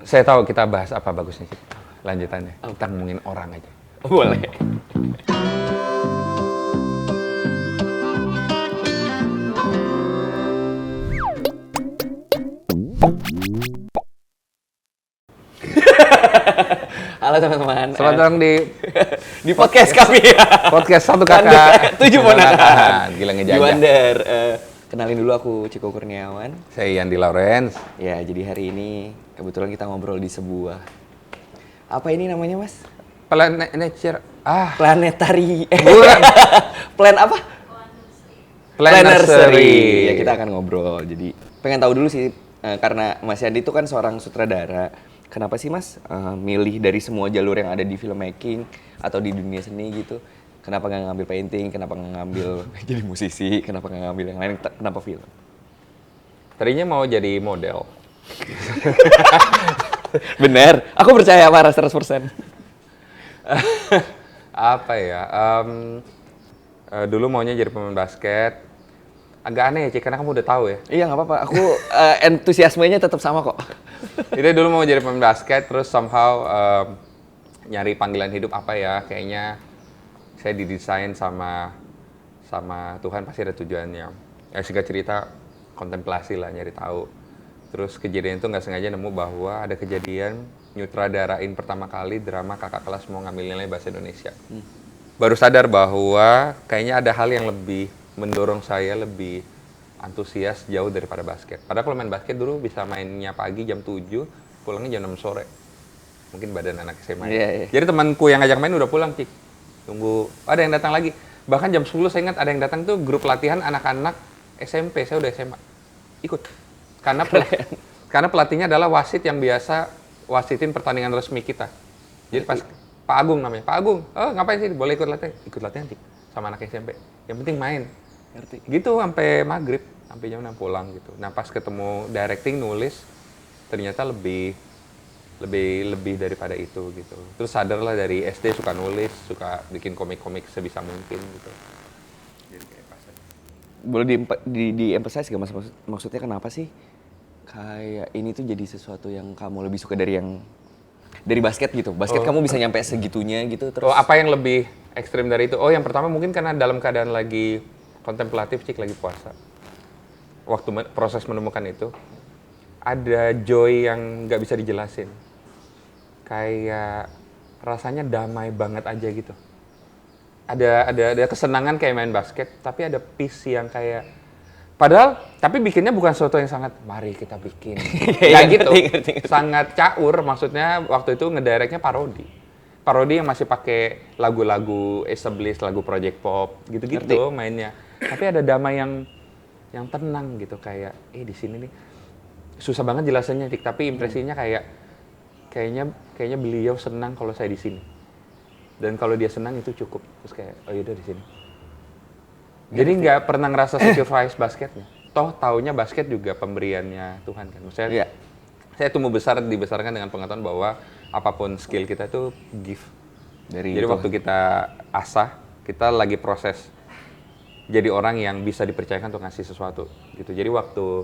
Saya tahu kita bahas apa bagusnya Cik. Lanjutannya. Kita ngomongin orang aja. Boleh. Halo teman-teman. Selamat datang di di podcast kami. podcast Satu Kakak. 7 ponakan. Gila ngejajah. Juander. Kenalin dulu aku Ciko Kurniawan. Saya Yandi Lawrence. Ya, jadi hari ini kebetulan kita ngobrol di sebuah apa ini namanya, Mas? Nature. Planetari. Bukan. Plan apa? Planetary. Ya, kita akan ngobrol. Jadi pengen tahu dulu sih karena Mas Yandi itu kan seorang sutradara. Kenapa sih Mas milih dari semua jalur yang ada di filmmaking atau di dunia seni gitu? Kenapa nggak ngambil painting? Kenapa nggak ngambil jadi musisi? Kenapa nggak ngambil yang lain? Kenapa film? Tadinya mau jadi model. Bener, aku percaya Mara 100%. Apa ya? Dulu maunya jadi pemain basket. Agak aneh ya Cik, karena kamu udah tahu ya. Iya nggak apa-apa, aku entusiasmenya tetap sama kok. Jadi dulu mau jadi pemain basket, terus somehow nyari panggilan hidup apa ya? Kayaknya saya didesain sama Tuhan pasti ada tujuannya. Ya singkat cerita kontemplasi lah, nyari tahu. Terus kejadian itu nggak sengaja nemu bahwa ada kejadian nyutradarain pertama kali drama kakak kelas mau ngambil nilai bahasa Indonesia. Baru sadar bahwa kayaknya ada hal yang lebih mendorong saya lebih antusias jauh daripada basket. Padahal kalau main basket dulu bisa mainnya pagi jam 7, pulangnya jam 6 sore. Mungkin badan anak SMA. Iya. Jadi temanku yang ngajak main udah pulang, Cik. Tunggu, ada yang datang lagi. Bahkan jam 10 saya ingat ada yang datang tuh grup latihan anak-anak SMP, saya udah SMA. Ikut. Karena pelatihnya adalah wasit yang biasa wasitin pertandingan resmi kita. Jadi pas Pak Agung namanya, Pak Agung, ngapain sih? Boleh ikut latihan? Ikut latihan, Cik. Sama anak SMP. Yang penting main. Ngerti. Gitu sampai maghrib, sampai jam 6 pulang gitu. Nah pas ketemu directing nulis, ternyata lebih daripada itu gitu. Terus sadarlah dari SD suka nulis, suka bikin komik-komik sebisa mungkin gitu. Jadi kayak pas aja. Boleh di-emphasize gak Mas? Maksudnya kenapa sih kayak ini tuh jadi sesuatu yang kamu lebih suka dari basket gitu? Basket kamu bisa nyampe segitunya gitu terus. Oh, apa yang lebih ekstrim dari itu? Oh, yang pertama mungkin karena dalam keadaan lagi kontemplatif, Cik, lagi puasa. Waktu proses menemukan itu, ada joy yang nggak bisa dijelasin. Kayak rasanya damai banget aja gitu. Ada kesenangan kayak main basket, tapi ada peace yang kayak padahal tapi bikinnya bukan sesuatu yang sangat mari kita bikin. Kayak gitu. Ngerti. Sangat caur, maksudnya waktu itu ngedirectnya parodi. Parodi yang masih pakai lagu-lagu established, lagu project pop gitu-gitu mainnya. Tapi ada damai yang tenang gitu kayak di sini nih susah banget jelasannya Dik, tapi impresinya kayaknya beliau senang kalau saya di sini. Dan kalau dia senang itu cukup. Terus kayak oh yaudah di sini. Jadi nggak pernah ngerasa sacrifice basketnya. Toh taunya basket juga pemberiannya Tuhan kan. Maksudnya saya tumbuh besar dibesarkan dengan pengetahuan bahwa apapun skill kita itu gift. Jadi waktu kita asah, kita lagi proses jadi orang yang bisa dipercayakan untuk ngasih sesuatu gitu. Jadi waktu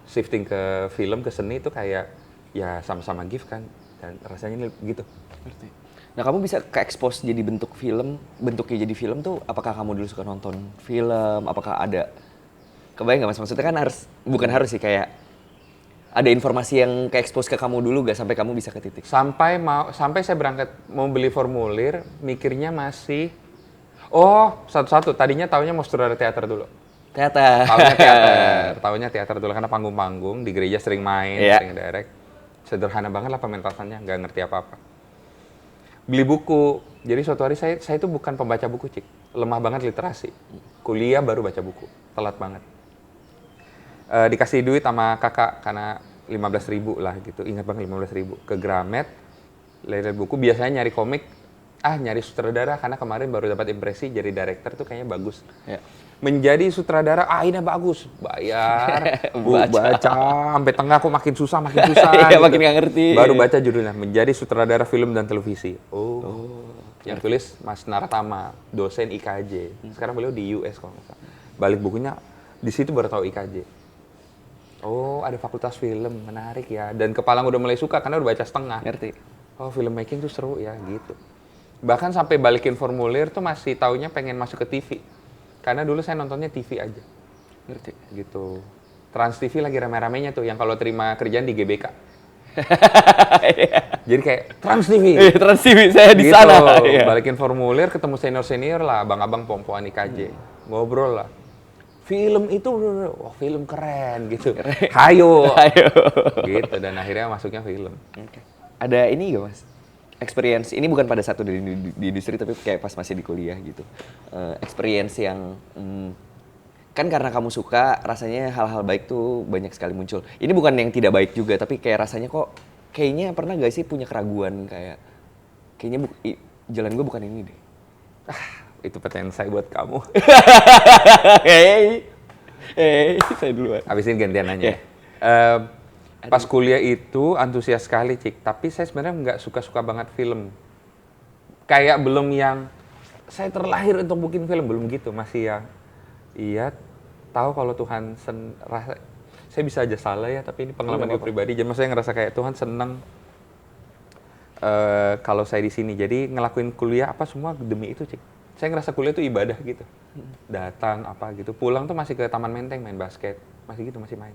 shifting ke film, ke seni itu kayak ya sama-sama gift kan. Dan rasanya ini gitu. Ngerti. Nah, kamu bisa ke-expose jadi bentuknya jadi film tuh apakah kamu dulu suka nonton film, apakah ada kebayang nggak Mas? Maksudnya kan bukan harus sih kayak ada informasi yang ke-expose ke kamu dulu gak sampai kamu bisa ke titik? Sampai saya berangkat mau beli formulir, mikirnya masih satu-satu. Tadinya taunya mau sutradara teater dulu. Taunya teater dulu karena panggung-panggung di gereja sering main, sering direct. Sederhana banget lah pementasannya, nggak ngerti apa-apa. Beli buku. Jadi suatu hari saya itu bukan pembaca buku, Cik. Lemah banget literasi. Kuliah baru baca buku. Telat banget. Dikasih duit sama kakak karena 15.000 lah gitu. Ingat banget 15.000. Ke Gramet, lihat buku. Biasanya nyari komik, nyari sutradara karena kemarin baru dapat impresi jadi director tuh kayaknya bagus. Ya. Menjadi sutradara, ini bagus. Bayar, baca sampai tengah kok makin susah. Iya, makin nggak ngerti. Baru baca judulnya, menjadi sutradara film dan televisi. Yang tulis Mas Naratama, dosen IKJ. Sekarang beliau di US kalau nggak salah. Balik bukunya, di situ baru tahu IKJ. Oh, ada fakultas film, menarik ya. Dan kepala udah mulai suka karena udah baca setengah. Ngerti? Oh, filmmaking tuh seru ya, gitu. Bahkan sampai balikin formulir tuh masih taunya pengen masuk ke TV. Karena dulu saya nontonnya TV aja. Ngerti? Gitu. Trans TV lagi rame-ramenya tuh, yang kalau terima kerjaan di GBK. Jadi kayak Trans TV. Trans TV saya di Gitu, sana. Iya. balikin formulir, ketemu senior-senior lah, abang-abang pompoan IKJ. Ngobrol lah. Film itu, wah film keren gitu. Hayo. Ayo. Gitu, dan akhirnya masuknya film. Oke. Ada ini gak mas? Experience, ini bukan pada satu di industri tapi kayak pas masih di kuliah gitu. Experience yang kan karena kamu suka, rasanya hal-hal baik tuh banyak sekali muncul. Ini bukan yang tidak baik juga, tapi kayak rasanya kok kayaknya pernah gak sih punya keraguan kayak kayaknya jalan gue bukan ini deh. Itu pertanyaan saya buat kamu. Hey, saya duluan. Abis ini gantian nanya. Yeah. Pas kuliah itu antusias sekali, Cik. Tapi saya sebenarnya nggak suka-suka banget film. Kayak belum yang saya terlahir untuk bikin film, belum gitu. Masih yang, iya, tahu kalau Tuhan rasa, saya bisa aja salah ya, tapi ini pengalaman gue pribadi. Jadi saya ngerasa kayak Tuhan seneng kalau saya di sini. Jadi ngelakuin kuliah apa semua demi itu, Cik. Saya ngerasa kuliah itu ibadah gitu. Datang apa gitu, pulang tuh masih ke Taman Menteng main basket. Masih gitu, masih main.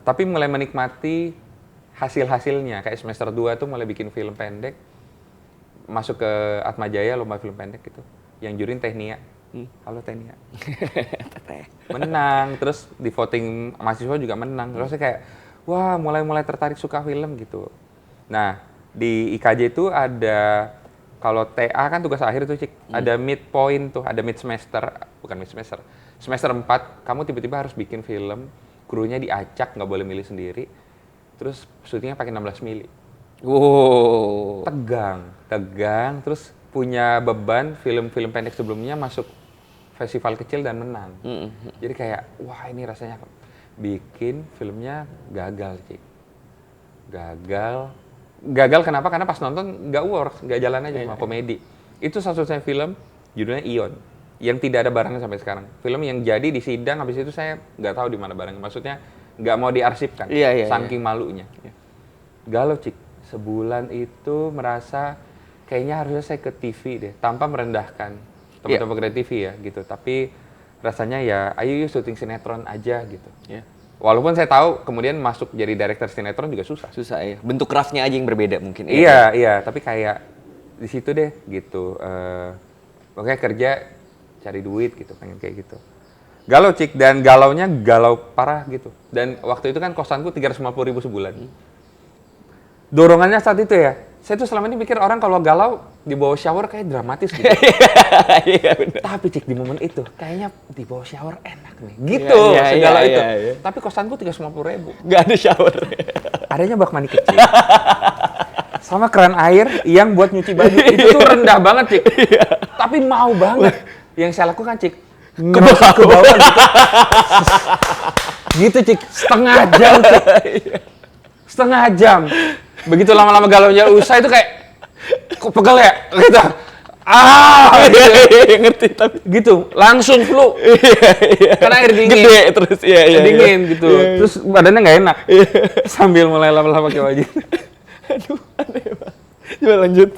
Tapi mulai menikmati hasil-hasilnya. Kayak semester 2 tuh mulai bikin film pendek. Masuk ke Atmajaya, lomba film pendek gitu. Yang jurin Tehnia. Halo Tehnia. Menang, terus di voting mahasiswa juga menang. Terus saya kayak, wah mulai tertarik suka film gitu. Nah, di IKJ itu ada, kalau TA kan tugas akhir tuh, Cik, ada midpoint tuh, ada mid semester, bukan mid semester. Semester 4, kamu tiba-tiba harus bikin film, krunya diacak, nggak boleh milih sendiri. Terus syutingnya pakai 16 mili. Wow. Tegang, terus punya beban film-film pendek sebelumnya masuk festival kecil dan menang. Jadi kayak, wah ini rasanya bikin filmnya gagal, Cik. Gagal kenapa? Karena pas nonton nggak works, nggak jalan aja sama komedi. Itu satu-satunya film, judulnya Ion, yang tidak ada barangnya sampai sekarang. Film yang jadi di sidang, habis itu saya nggak tahu di mana barangnya. Maksudnya nggak mau diarsipkan, saking malunya. Galau, Cik. Sebulan itu merasa kayaknya harusnya saya ke TV deh, tanpa merendahkan teman-teman kerja TV ya gitu. Tapi rasanya ya, ayo yuk syuting sinetron aja gitu. Walaupun saya tahu kemudian masuk jadi director sinetron juga susah. Susah ya. Bentuk craftnya aja yang berbeda mungkin. Iya. Tapi kayak di situ deh gitu. Pokoknya kerja cari duit gitu, pengen kayak gitu. Galau, Cik, dan galaunya galau parah gitu. Dan waktu itu kan kosanku 350.000 sebulan. Dorongannya saat itu ya, saya tuh selama ini pikir orang kalau galau di bawah shower kayak dramatis gitu. Iya benar. Tapi Cik, di momen itu kayaknya di bawah shower enak nih. Gitu, segala itu. Tapi kosanku 350.000. Nggak ada shower. Adanya bak mandi kecil. Sama keran air yang buat nyuci baju. Itu tuh rendah banget, Cik. Tapi mau banget. Yang saya lakukan, Cik, ke bawah gitu. Gitu, Cik. Setengah jam, Cik. Setengah jam. Begitu lama-lama galaunya usai itu kayak, kok pegel ya? Gitu. Iya, ngerti tapi gitu, langsung flu. Karena air dingin. Gede terus, dingin gitu. Terus badannya nggak enak. Sambil mulai lama-lama pakai baju. Aduh, aneh banget. Coba lanjut.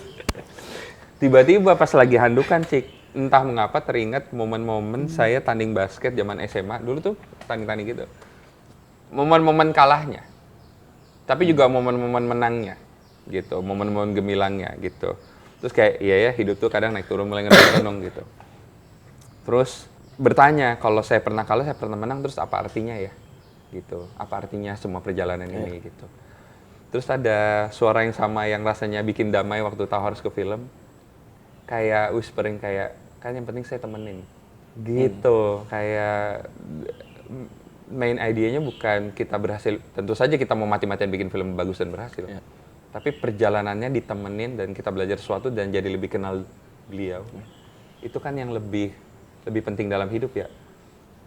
Tiba-tiba pas lagi handukan, Cik, entah mengapa teringat momen-momen saya tanding basket zaman SMA. Dulu tuh tanding-tanding gitu. Momen-momen kalahnya. Tapi juga momen-momen menangnya. Gitu, momen-momen gemilangnya gitu. Terus kayak, iya ya, hidup tuh kadang naik turun, mulai ngerenung gitu. Terus bertanya, kalau saya pernah kalah, saya pernah menang, terus apa artinya ya? Gitu, apa artinya semua perjalanan ini gitu. Terus ada suara yang sama yang rasanya bikin damai waktu tahu harus ke film. Kayak whispering, kayak, kan yang penting saya temenin. Gitu, kayak main idenya bukan kita berhasil, tentu saja kita mau mati-matian bikin film bagus dan berhasil. Tapi perjalanannya ditemenin dan kita belajar sesuatu dan jadi lebih kenal beliau. Itu kan yang lebih penting dalam hidup ya.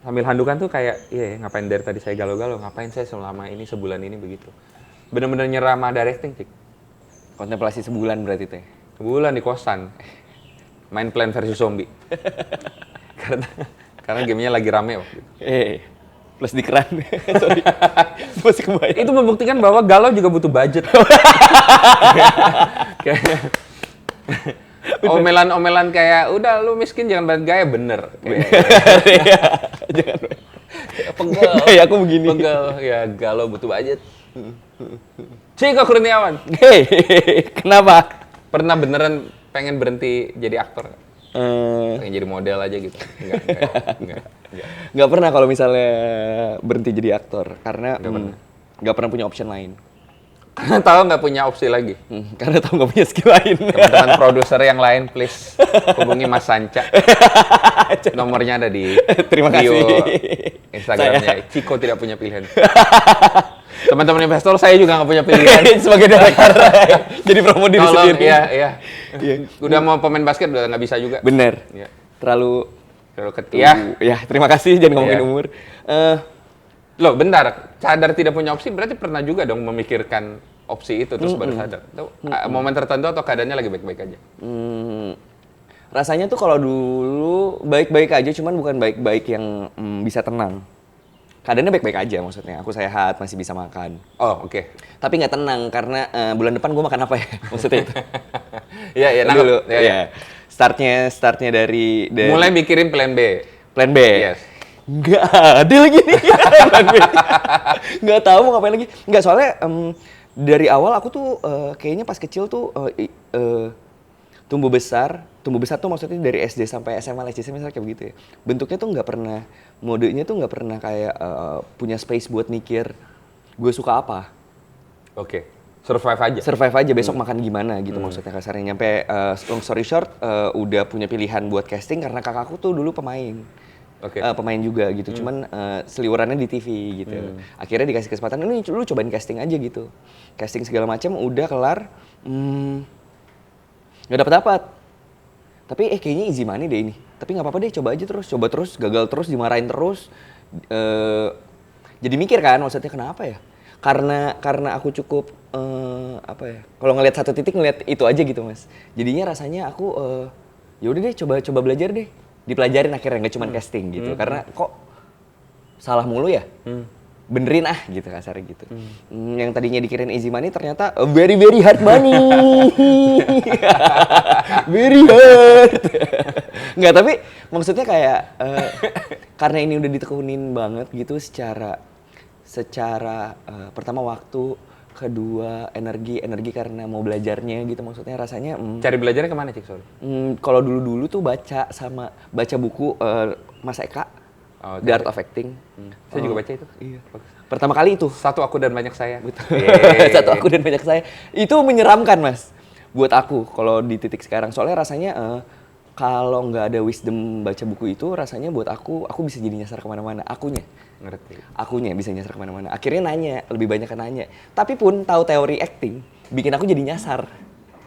Sambil handukan tuh kayak, iya ngapain dari tadi saya galau-galau, ngapain saya selama ini, sebulan ini begitu. Bener-bener nyerah sama directing, Cik. Kontemplasi sebulan berarti teh. Sebulan di kosan. Main Plan versus Zombie. karena gamenya lagi rame waktu itu. Plus di keran. Sorry. Masih kebayang. Itu membuktikan bahwa galau juga butuh budget. Kayak omelan-omelan kayak udah lu miskin jangan banget gaya bener. Iya. Jangan. Pegel. Ya aku begini. Pegel ya galau butuh budget. Ciko Kurniawan. Hei, kenapa? Pernah beneran pengen berhenti jadi aktor? Eh, Pengen jadi model aja gitu? Enggak. nggak pernah kalau misalnya berhenti jadi aktor karena nggak pernah punya option lain. Karena tahu nggak punya opsi lagi. Karena tahu nggak punya skill lain. Teman-teman produser yang lain, please hubungi Mas Sanca. Nomornya ada di Terima bio kasih. Instagramnya. Ciko tidak punya pilihan. Teman-teman investor, saya juga nggak punya pilihan. Sebagai director. Jadi promo diri Tolong, sendiri. iya. Udah mau pemain basket udah nggak bisa juga. Bener. Iya. Terlalu. Ya, Terima kasih. Jangan ngomongin Iya. umur. loh bentar, sadar tidak punya opsi berarti pernah juga dong memikirkan opsi itu terus baru sadar. Tuh, momen tertentu atau keadaannya lagi baik-baik aja? Rasanya tuh kalau dulu baik-baik aja, cuman bukan baik-baik yang bisa tenang. Keadaannya baik-baik aja maksudnya. Aku sehat, masih bisa makan. Oh, oke. Tapi nggak tenang karena bulan depan gue makan apa ya? Maksudnya itu. Iya, nangkep. Dulu, Iya. Startnya dari Mulai mikirin plan B. plan B. Yes. Nggak ada lagi nih plan B. Nggak tahu mau ngapain lagi. Nggak, soalnya dari awal aku tuh kayaknya pas kecil tuh tumbuh besar tuh maksudnya dari SD sampai SMA, SDC misalnya kayak begitu ya. Bentuknya tuh nggak pernah, modenya tuh nggak pernah kayak punya space buat mikir gue suka apa. Oke. Survive aja. Survive aja, besok makan gimana gitu maksudnya kasarnya. Nyampe long story short udah punya pilihan buat casting karena kakakku tuh dulu pemain. Oke. Pemain juga gitu, cuman seliwerannya di TV gitu. Akhirnya dikasih kesempatan, ini lu cobain casting aja gitu. Casting segala macam udah kelar, nggak dapat. Tapi kayaknya easy money deh ini. Tapi nggak apa-apa deh, coba terus, gagal terus, dimarahin terus. Jadi mikir kan, maksudnya kenapa ya? Karena aku cukup apa ya? Kalau ngelihat satu titik ngelihat itu aja gitu mas. Jadinya rasanya aku ya udah deh, coba belajar deh. Dipelajarin akhirnya, nggak cuma casting gitu. Karena kok salah mulu ya? Benerin gitu kasarnya gitu. Yang tadinya dikirain easy money ternyata very very hard money. Very hard. Nggak, tapi maksudnya kayak karena ini udah ditekunin banget gitu secara pertama waktu, kedua energi karena mau belajarnya gitu, maksudnya rasanya Cari belajarnya kemana, Cik? Sorry. kalau dulu tuh baca buku Mas Eka, Oh, The Art of Acting. Saya juga baca itu. Iya. Pertama kali itu. Satu aku dan banyak saya. Betul. Satu aku dan banyak saya. Itu menyeramkan mas, buat aku kalau di titik sekarang. Soalnya rasanya kalau nggak ada wisdom baca buku itu, rasanya buat aku bisa jadi nyasar kemana-mana. Akunya bisa nyasar kemana-mana. Akhirnya nanya, lebih banyak kan nanya. Tapi pun tahu teori acting, bikin aku jadi nyasar.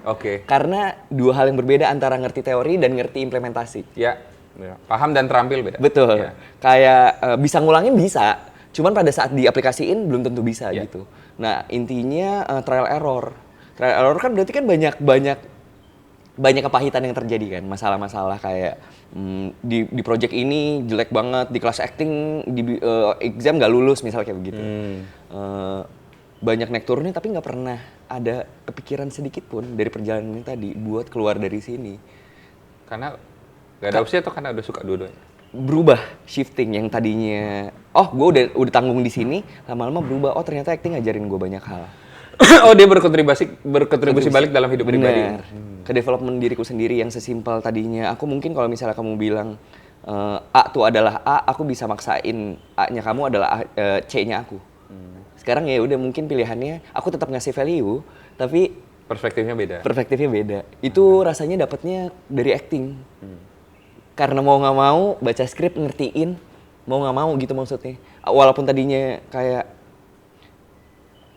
Oke. Karena dua hal yang berbeda antara ngerti teori dan ngerti implementasi. Ya. Paham dan terampil beda. Betul. Ya. Kayak bisa ngulangin bisa, cuman pada saat diaplikasiin belum tentu bisa gitu. Nah intinya trial error. Trial error kan berarti kan banyak kepahitan yang terjadi kan, masalah-masalah kayak di project ini jelek banget, di kelas acting di exam nggak lulus misalnya kayak begitu. Banyak naik turunnya tapi nggak pernah ada kepikiran sedikit pun dari perjalanan ini tadi buat keluar dari sini. Karena nggak ada opsi atau karena udah suka dua-duanya? Berubah, shifting yang tadinya gue udah tanggung di sini, lama-lama berubah, ternyata acting ngajarin gue banyak hal. Oh, dia berkontribusi balik dalam hidup pribadi. Ke development diriku sendiri yang sesimpel tadinya aku mungkin kalau misalnya kamu bilang A tuh adalah A, aku bisa maksain A-nya kamu adalah C-nya aku. Sekarang ya udah mungkin pilihannya aku tetap ngasih value tapi Perspektifnya beda. Itu rasanya dapatnya dari acting. Karena mau nggak mau baca skrip ngertiin, mau nggak mau gitu maksudnya. Walaupun tadinya kayak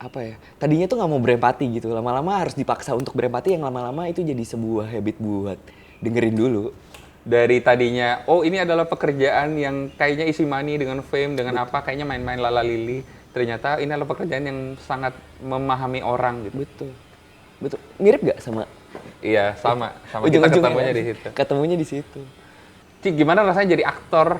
apa ya? Tadinya tuh nggak mau berempati gitu. Lama-lama harus dipaksa untuk berempati, yang lama-lama itu jadi sebuah habit buat dengerin dulu. Dari tadinya, ini adalah pekerjaan yang kayaknya isi money dengan fame, dengan apa, kayaknya main-main lala lili. Ternyata ini adalah pekerjaan yang sangat memahami orang gitu. Betul. Mirip gak sama? Iya, sama kita ketemunya di situ. Ketemunya di situ. Cik, gimana rasanya jadi aktor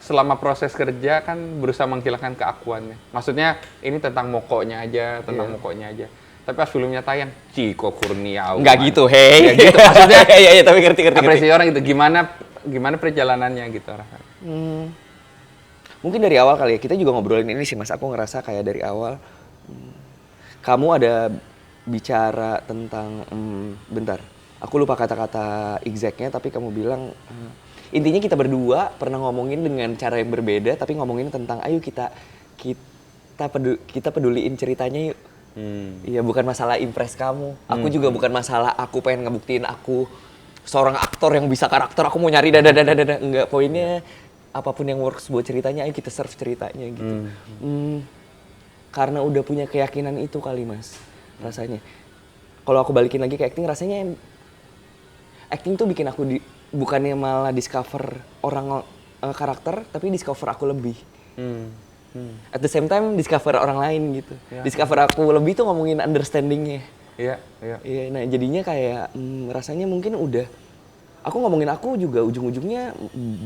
selama proses kerja kan berusaha menghilangkan keakuannya. Maksudnya ini tentang mokonya aja, mokonya aja. Tapi pas filmnya tayang, Chico Kurniawan. Nggak gitu, hey. Nggak gitu, maksudnya. Iya, tapi ngerti. Apresiasi orang itu gimana perjalanannya gitu rasanya. Mungkin dari awal kali ya, kita juga ngobrolin ini sih Mas, aku ngerasa kayak dari awal kamu ada bicara tentang, bentar, aku lupa kata-kata exactnya tapi kamu bilang, intinya kita berdua pernah ngomongin dengan cara yang berbeda tapi ngomongin tentang ayo kita peduliin ceritanya yuk. Iya, bukan masalah impress kamu, aku juga bukan masalah aku pengen ngebuktiin aku seorang aktor yang bisa karakter, aku mau nyari dada. Enggak, poinnya apapun yang works buat ceritanya, ayo kita serve ceritanya gitu. Karena udah punya keyakinan itu kali Mas, rasanya. Kalau aku balikin lagi ke acting, rasanya acting tuh bikin aku bukannya malah discover orang karakter, tapi discover aku lebih. At the same time discover orang lain gitu. Discover aku lebih tuh ngomongin understanding-nya. Iya. Nah jadinya kayak rasanya mungkin udah aku ngomongin aku juga ujung-ujungnya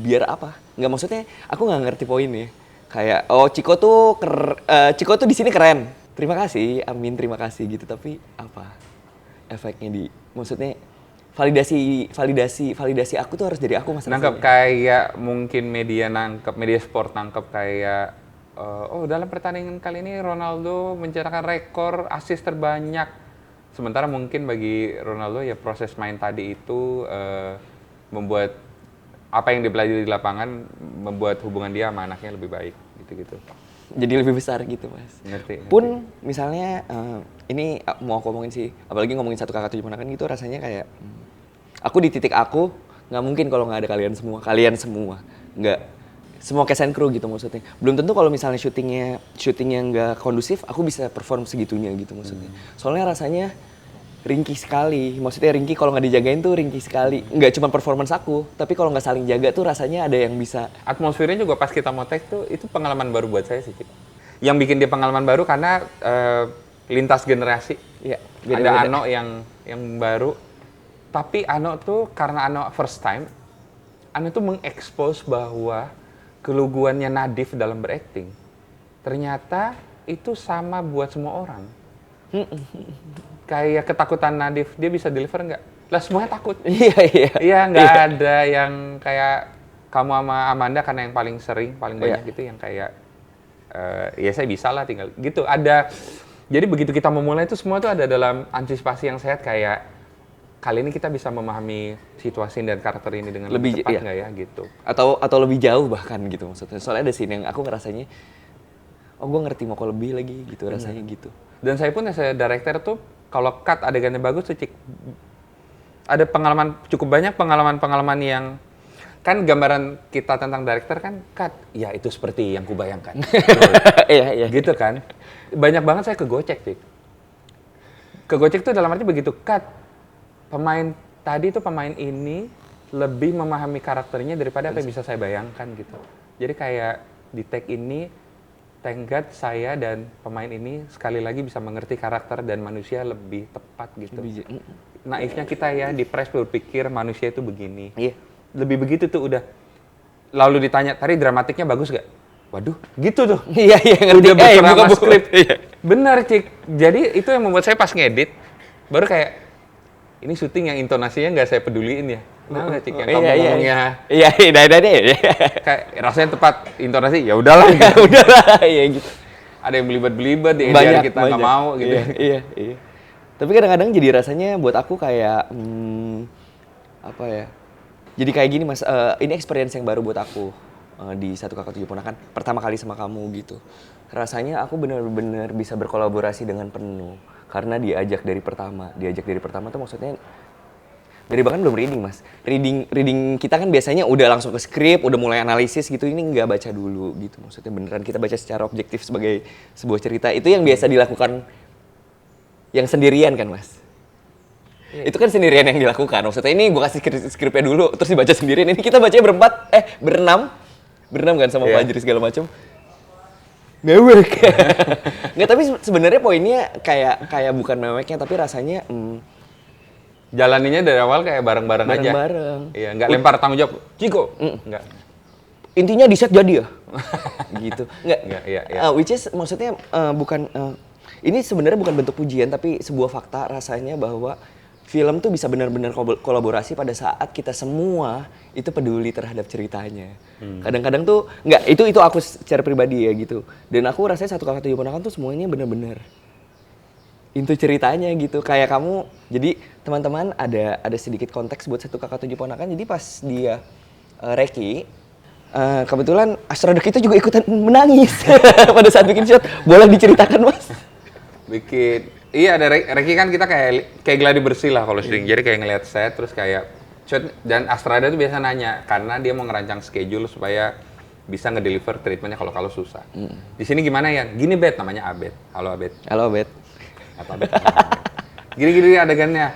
biar apa? Nggak, maksudnya aku nggak ngerti poinnya. Kayak Chico tuh di sini keren. Terima kasih, amin, terima kasih gitu. Tapi apa efeknya maksudnya validasi aku tuh harus dari aku Mas. Nangkep kayak mungkin media sport nangkep kayak dalam pertandingan kali ini Ronaldo mencetakkan rekor assist terbanyak. Sementara mungkin bagi Ronaldo ya proses main tadi itu membuat apa yang dipelajari di lapangan membuat hubungan dia sama anaknya lebih baik gitu. Jadi lebih besar gitu Mas. Ngerti. Pun misalnya ini mau aku ngomongin sih, apalagi ngomongin 1Kakak 7 Ponakan gitu rasanya kayak aku di titik aku nggak mungkin kalau nggak ada kalian semua nggak. Semua cast and crew gitu maksudnya. Belum tentu kalau misalnya syutingnya nggak kondusif, aku bisa perform segitunya gitu maksudnya. Soalnya rasanya ringkih sekali. Maksudnya ringkih kalau nggak dijagain tuh ringkih sekali. Nggak cuma performance aku, tapi kalau nggak saling jaga tuh rasanya ada yang bisa. Atmosfernya juga pas kita mau take tuh itu pengalaman baru buat saya sih, Cik. Yang bikin dia pengalaman baru karena lintas generasi. Iya. Ada Ano yang baru. Tapi Ano tuh karena Ano first time, Ano tuh mengekspos bahwa keluguannya Nadif dalam berakting ternyata itu sama buat semua orang. Kayak ketakutan Nadif, dia bisa deliver nggak? Lah semuanya takut. Iya, nggak ada yang kayak kamu sama Amanda karena yang paling sering, paling banyak gitu yang kayak ya saya bisa lah tinggal gitu. Jadi begitu kita memulai itu semua tuh ada dalam antisipasi yang sehat kayak kali ini kita bisa memahami situasi dan karakter ini dengan lebih cepat nggak ya gitu. Atau lebih jauh bahkan gitu maksudnya. Soalnya ada scene yang aku ngerasanya, gue ngerti mau lebih lagi gitu rasanya gitu. Dan saya pun saya director tuh kalau cut adegannya bagus tuh Cik. Ada cukup banyak pengalaman yang kan gambaran kita tentang director kan cut. Ya itu seperti yang kubayangkan. Iya. Gitu kan. Banyak banget saya kegocek Cik. Kegocek tuh dalam arti begitu cut. Pemain ini lebih memahami karakternya daripada apa yang bisa saya bayangkan gitu. Jadi kayak di take ini, thank God saya dan pemain ini sekali lagi bisa mengerti karakter dan manusia lebih tepat gitu. Naifnya kita ya di press berpikir manusia itu begini. Iya. Lebih begitu tuh udah. Lalu ditanya, tadi dramatiknya bagus gak? Waduh, gitu tuh. Iya, ngerti. Udah bercerama skrip. Iya. Benar Cik. Jadi itu yang membuat saya pas ngedit, baru kayak ini syuting yang intonasinya nggak saya peduliin ya. Nah, Cik, yang kamu ngomongnya. Iya, Kayak rasanya tepat intonasi, ya udahlah. Iya gitu. Ada yang belibet-belibet, di edit kita nggak mau gitu. Iya. Tapi kadang-kadang jadi rasanya buat aku kayak, apa ya. Jadi kayak gini Mas, ini experience yang baru buat aku di 1Kakak 7 Ponakan. Pertama kali sama kamu gitu. Rasanya aku benar-benar bisa berkolaborasi dengan penuh. Karena diajak dari pertama tuh maksudnya dari bahkan belum reading Mas. Reading kita kan biasanya udah langsung ke skrip, udah mulai analisis gitu. Ini nggak baca dulu gitu. Maksudnya beneran kita baca secara objektif sebagai sebuah cerita. Itu yang biasa dilakukan yang sendirian kan Mas. Itu kan sendirian yang dilakukan. Maksudnya ini gue kasih skripnya dulu terus dibaca sendirian. Ini kita bacanya berenam kan sama Fajri segala macam. Mewek. Nggak, tapi sebenarnya poinnya kayak bukan meweknya tapi rasanya jalaninya dari awal kayak bareng-bareng aja. Bareng-bareng. Iya, nggak lempar tanggung jawab. Ciko. Nggak. intinya di set jadi ya. Gitu. Nggak, Iya. which is maksudnya bukan ini sebenarnya bukan bentuk pujian tapi sebuah fakta rasanya bahwa film tuh bisa benar-benar kolaborasi pada saat kita semua itu peduli terhadap ceritanya. Kadang-kadang tuh nggak, itu aku secara pribadi ya gitu. Dan aku rasanya Satu Kakak Tujuh Ponakan tuh semuanya benar-benar into ceritanya gitu. Kayak kamu, jadi teman-teman ada sedikit konteks buat Satu Kakak Tujuh Ponakan. Jadi pas dia Reki, kebetulan Astrodok itu juga ikutan menangis pada saat bikin shot. Boleh diceritakan, Mas? Iya, ada Reki kan kita kayak gladi bersih lah kalau syuting. Jadi kayak ngeliat set terus kayak shot, dan Astrada tuh biasa nanya karena dia mau ngerancang schedule supaya bisa ngedeliver treatmentnya kalau susah. Di sini gimana ya? Gini Bet, namanya Abed. Halo Abed. Halo, Bet. Atau Abed. Gini adegannya.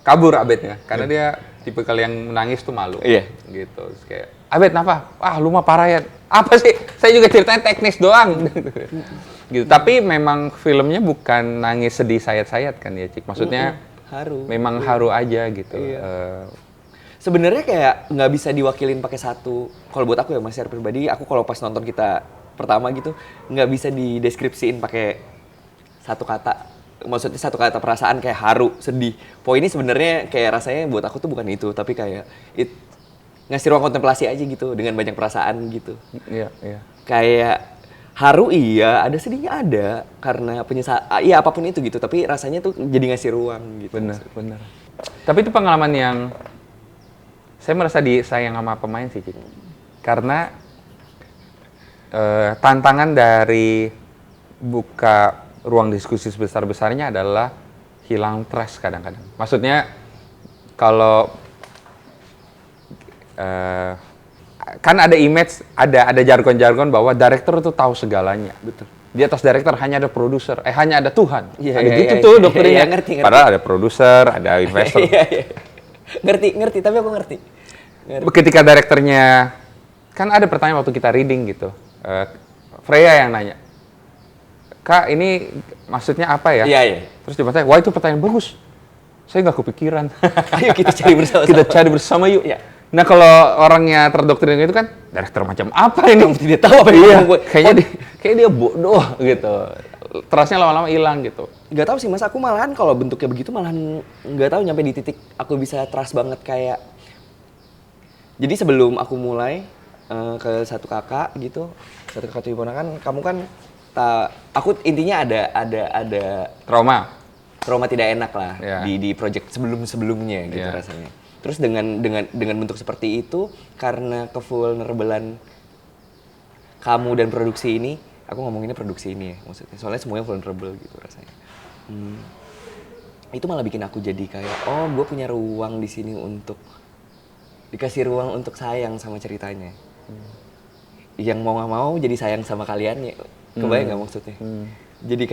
Kabur Abednya karena dia tipe yang menangis tuh malu. Iya. Gitu. Terus kayak, Abed kenapa? Lu mah parah ya. Apa sih? Saya juga ceritanya teknis doang. Gitu. Tapi memang filmnya bukan nangis sedih sayat-sayat kan ya, Cik. Maksudnya haru. Memang haru aja gitu. Iya. Sebenarnya kayak nggak bisa diwakilin pakai satu. Kalau buat aku ya, Mas, secara pribadi, aku kalau pas nonton kita pertama gitu nggak bisa dideskripsiin pakai satu kata. Maksudnya satu kata perasaan kayak haru, sedih. Poinnya sebenarnya kayak rasanya buat aku tuh bukan itu, tapi kayak ngasih ruang kontemplasi aja gitu dengan banyak perasaan gitu. Iya. Kayak haru iya, ada sedihnya ada karena penyesalan, iya apapun itu gitu. Tapi rasanya tuh jadi ngasih ruang gitu. Bener. Tapi itu pengalaman yang saya merasa disayang sama pemain sih, Cik. Karena tantangan dari buka ruang diskusi sebesar-besarnya adalah hilang trust kadang-kadang. Maksudnya kalau kan ada image, ada jargon-jargon bahwa director itu tahu segalanya. Betul. Di atas director hanya ada produser, hanya ada Tuhan. Iya, ada iya, gitu iya, tuh iya, doktrinnya. iya, ngerti. Padahal ada produser, ada investor. Iya. Ngerti, tapi aku ngerti. Ketika direkturnya, kan ada pertanyaan waktu kita reading gitu, Freya yang nanya, Kak ini maksudnya apa ya? Iya. Terus dia bilang, wah itu pertanyaan bagus, saya nggak kepikiran. Ayo kita cari bersama-sama. Kita cari bersama yuk. Iya. Nah kalau orangnya terdoktrin itu kan, direktur macam apa ini? Kamu tidak tahu apa yang Iya, gue. kayak dia bodoh gitu. Trustnya lama-lama hilang gitu. Nggak tahu sih, Mas, aku malahan kalau bentuknya begitu malahan nggak tahu nyampe di titik aku bisa trust banget kayak. Jadi sebelum aku mulai ke Satu Kakak gitu, Satu Kakak Tujuh Ponakan, kamu kan aku intinya ada trauma tidak enak lah di project sebelumnya gitu rasanya. Terus dengan bentuk seperti itu, karena kevulnerabelan kamu dan produksi ini, aku ngomonginnya produksi ini ya maksudnya, soalnya semuanya vulnerable gitu rasanya. Itu malah bikin aku jadi kayak, gue punya ruang di sini untuk dikasih ruang untuk sayang sama ceritanya. Yang mau nggak mau jadi sayang sama kalian ya, kebayang nggak maksudnya? Jadi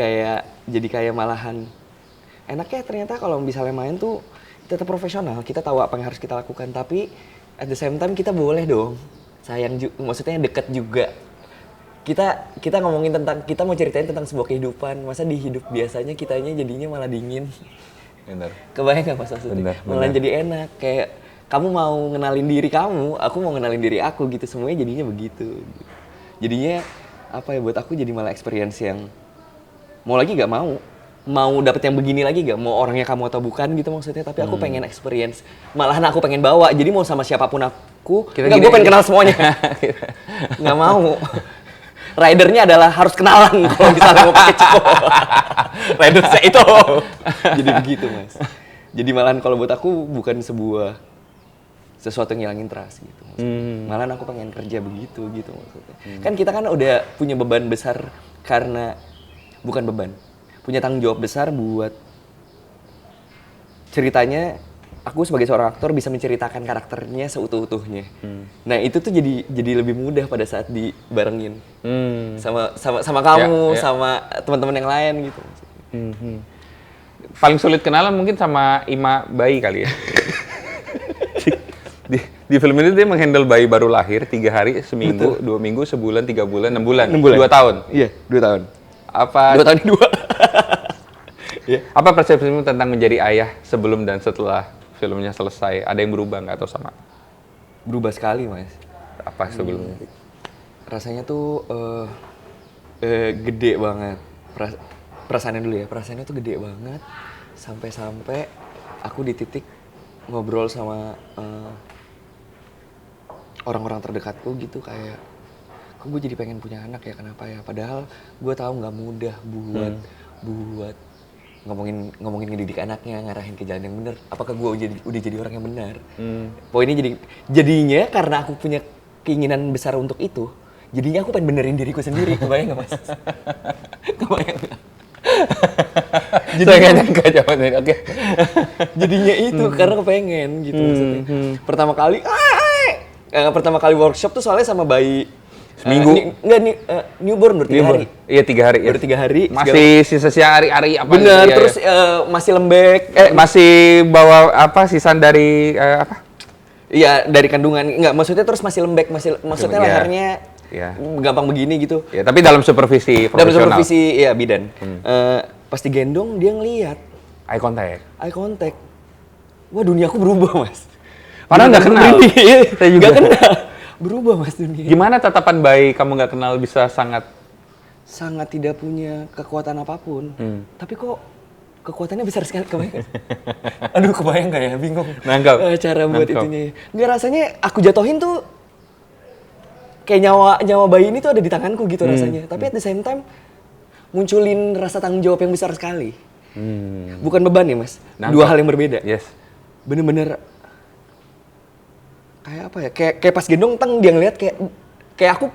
kayak malahan enaknya ternyata kalau misalnya main tuh tetap profesional, kita tahu apa yang harus kita lakukan, tapi at the same time kita boleh dong sayang juga, maksudnya deket juga. Kita ngomongin tentang, kita mau ceritain tentang sebuah kehidupan, masa di hidup biasanya kitanya jadinya malah dingin. Bener. Kebayang nggak maksudnya? Bener. Malah jadi enak, kayak kamu mau ngenalin diri kamu, aku mau ngenalin diri aku gitu, semuanya jadinya begitu. Jadinya apa ya, buat aku jadi malah experience yang mau lagi nggak mau dapet yang begini lagi gak? Mau orangnya kamu atau bukan gitu maksudnya, tapi aku pengen experience, malahan aku pengen bawa, jadi mau sama siapapun aku, gue pengen kenal semuanya. Nggak mau. Ridernya adalah harus kenalan kalau misalnya mau pakai Ciko. Rider saya itu. Jadi begitu, Mas. Jadi malahan kalau buat aku bukan sesuatu yang ngilangin trust gitu maksudnya. Malahan aku pengen kerja begitu gitu maksudnya. Kan kita kan udah punya beban besar karena, bukan beban, punya tanggung jawab besar buat ceritanya. Aku sebagai seorang aktor bisa menceritakan karakternya seutuh-utuhnya. Nah itu tuh jadi lebih mudah pada saat dibarengin sama kamu, sama teman-teman yang lain gitu. Paling sulit kenalan mungkin sama Ima bayi kali ya. di film ini dia menghandle bayi baru lahir 3 hari, seminggu, 2 minggu, sebulan, 3 bulan, 6 bulan, 2 tahun. Iya, 2 tahun. Apa 2 tahun 2. Apa persepsimu tentang menjadi ayah sebelum dan setelah filmnya selesai? Ada yang berubah nggak atau sama? Berubah sekali, Mas. apa sebelumnya? Rasanya tuh gede banget. Perasaannya dulu ya, perasaannya tuh gede banget. Sampai-sampai aku di titik ngobrol sama orang-orang terdekatku gitu kayak, kok gue jadi pengen punya anak ya, kenapa ya? Padahal gue tahu nggak mudah buat ngomongin ngedidik anaknya, ngarahin ke jalan yang benar. Apakah gue udah jadi orang yang benar? Poinnya jadinya karena aku punya keinginan besar untuk itu, jadinya aku pengen benerin diriku sendiri. Kebayang nggak mas? Kebayang nggak? Saya nggak nyangka jawabannya. Oke. Jadinya itu karena kepengen gitu maksudnya. Pertama kali workshop tuh soalnya sama bayi. Seminggu? Newborn baru 3 hari. Iya 3 hari. Baru 3 hari. Masih sisa-sisa hari-hari apa? Bener, gitu, terus masih lembek. Masih bawa apa sisaan dari apa? Iya, dari kandungan. Enggak, maksudnya terus masih lembek, maksudnya Iya. lehernya gampang begini gitu. Ya, tapi dalam supervisi Dalam profesional. supervisi, ya bidan. Pas digendong, dia ngeliat. Eye contact. Eye contact. Wah, dunia aku berubah, Mas. Padahal nggak kenal. Saya juga. Nggak kenal. Berubah, Mas, dunia. Gimana tatapan bayi kamu nggak kenal bisa sangat Tidak punya kekuatan apapun. Tapi kok kekuatannya besar sekali, kebayang nggak? Aduh, kebayang nggak ya? Bingung. Nangkep. Cara buat Nangkep. itunya. Nggak, rasanya aku jatuhin tuh kayak nyawa bayi ini tuh ada di tanganku gitu rasanya. Tapi at the same time munculin rasa tanggung jawab yang besar sekali. Bukan beban ya, Mas. Nangkep. Dua hal yang berbeda. Yes. Bener-bener kayak apa ya? Kayak pas gendong dia ngeliat kayak aku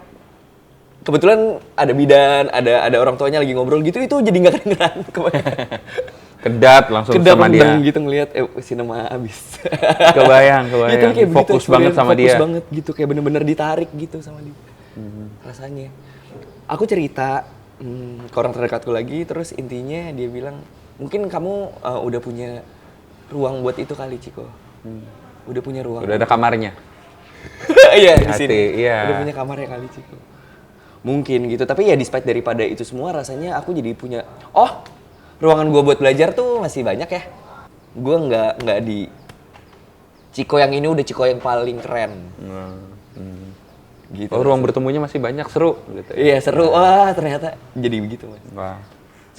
kebetulan ada bidan, ada orang tuanya lagi ngobrol gitu, itu jadi nggak kedengeran. Kedap langsung Kedap sama dia. gitu ngeliat sinema abis. Kebayang. Gitu, kayak Fokus begitu, banget sama dia. Fokus banget gitu, kayak bener-bener ditarik gitu sama dia. Rasanya. Aku cerita ke orang terdekatku lagi, terus intinya dia bilang, mungkin kamu udah punya ruang buat itu kali, Ciko. Udah punya ruang. Udah ada kamarnya. Iya, di Hati, sini. iya. Udah punya kamarnya kali, Ciko. Mungkin gitu, tapi ya despite daripada itu semua rasanya aku jadi punya, ruangan gue buat belajar tuh masih banyak ya. Gue nggak di Ciko yang ini udah Ciko yang paling keren. Gitu. Oh, ruang bertemunya masih banyak, seru gitu. Iya, seru. Wah, ternyata jadi begitu, Mas. Wah.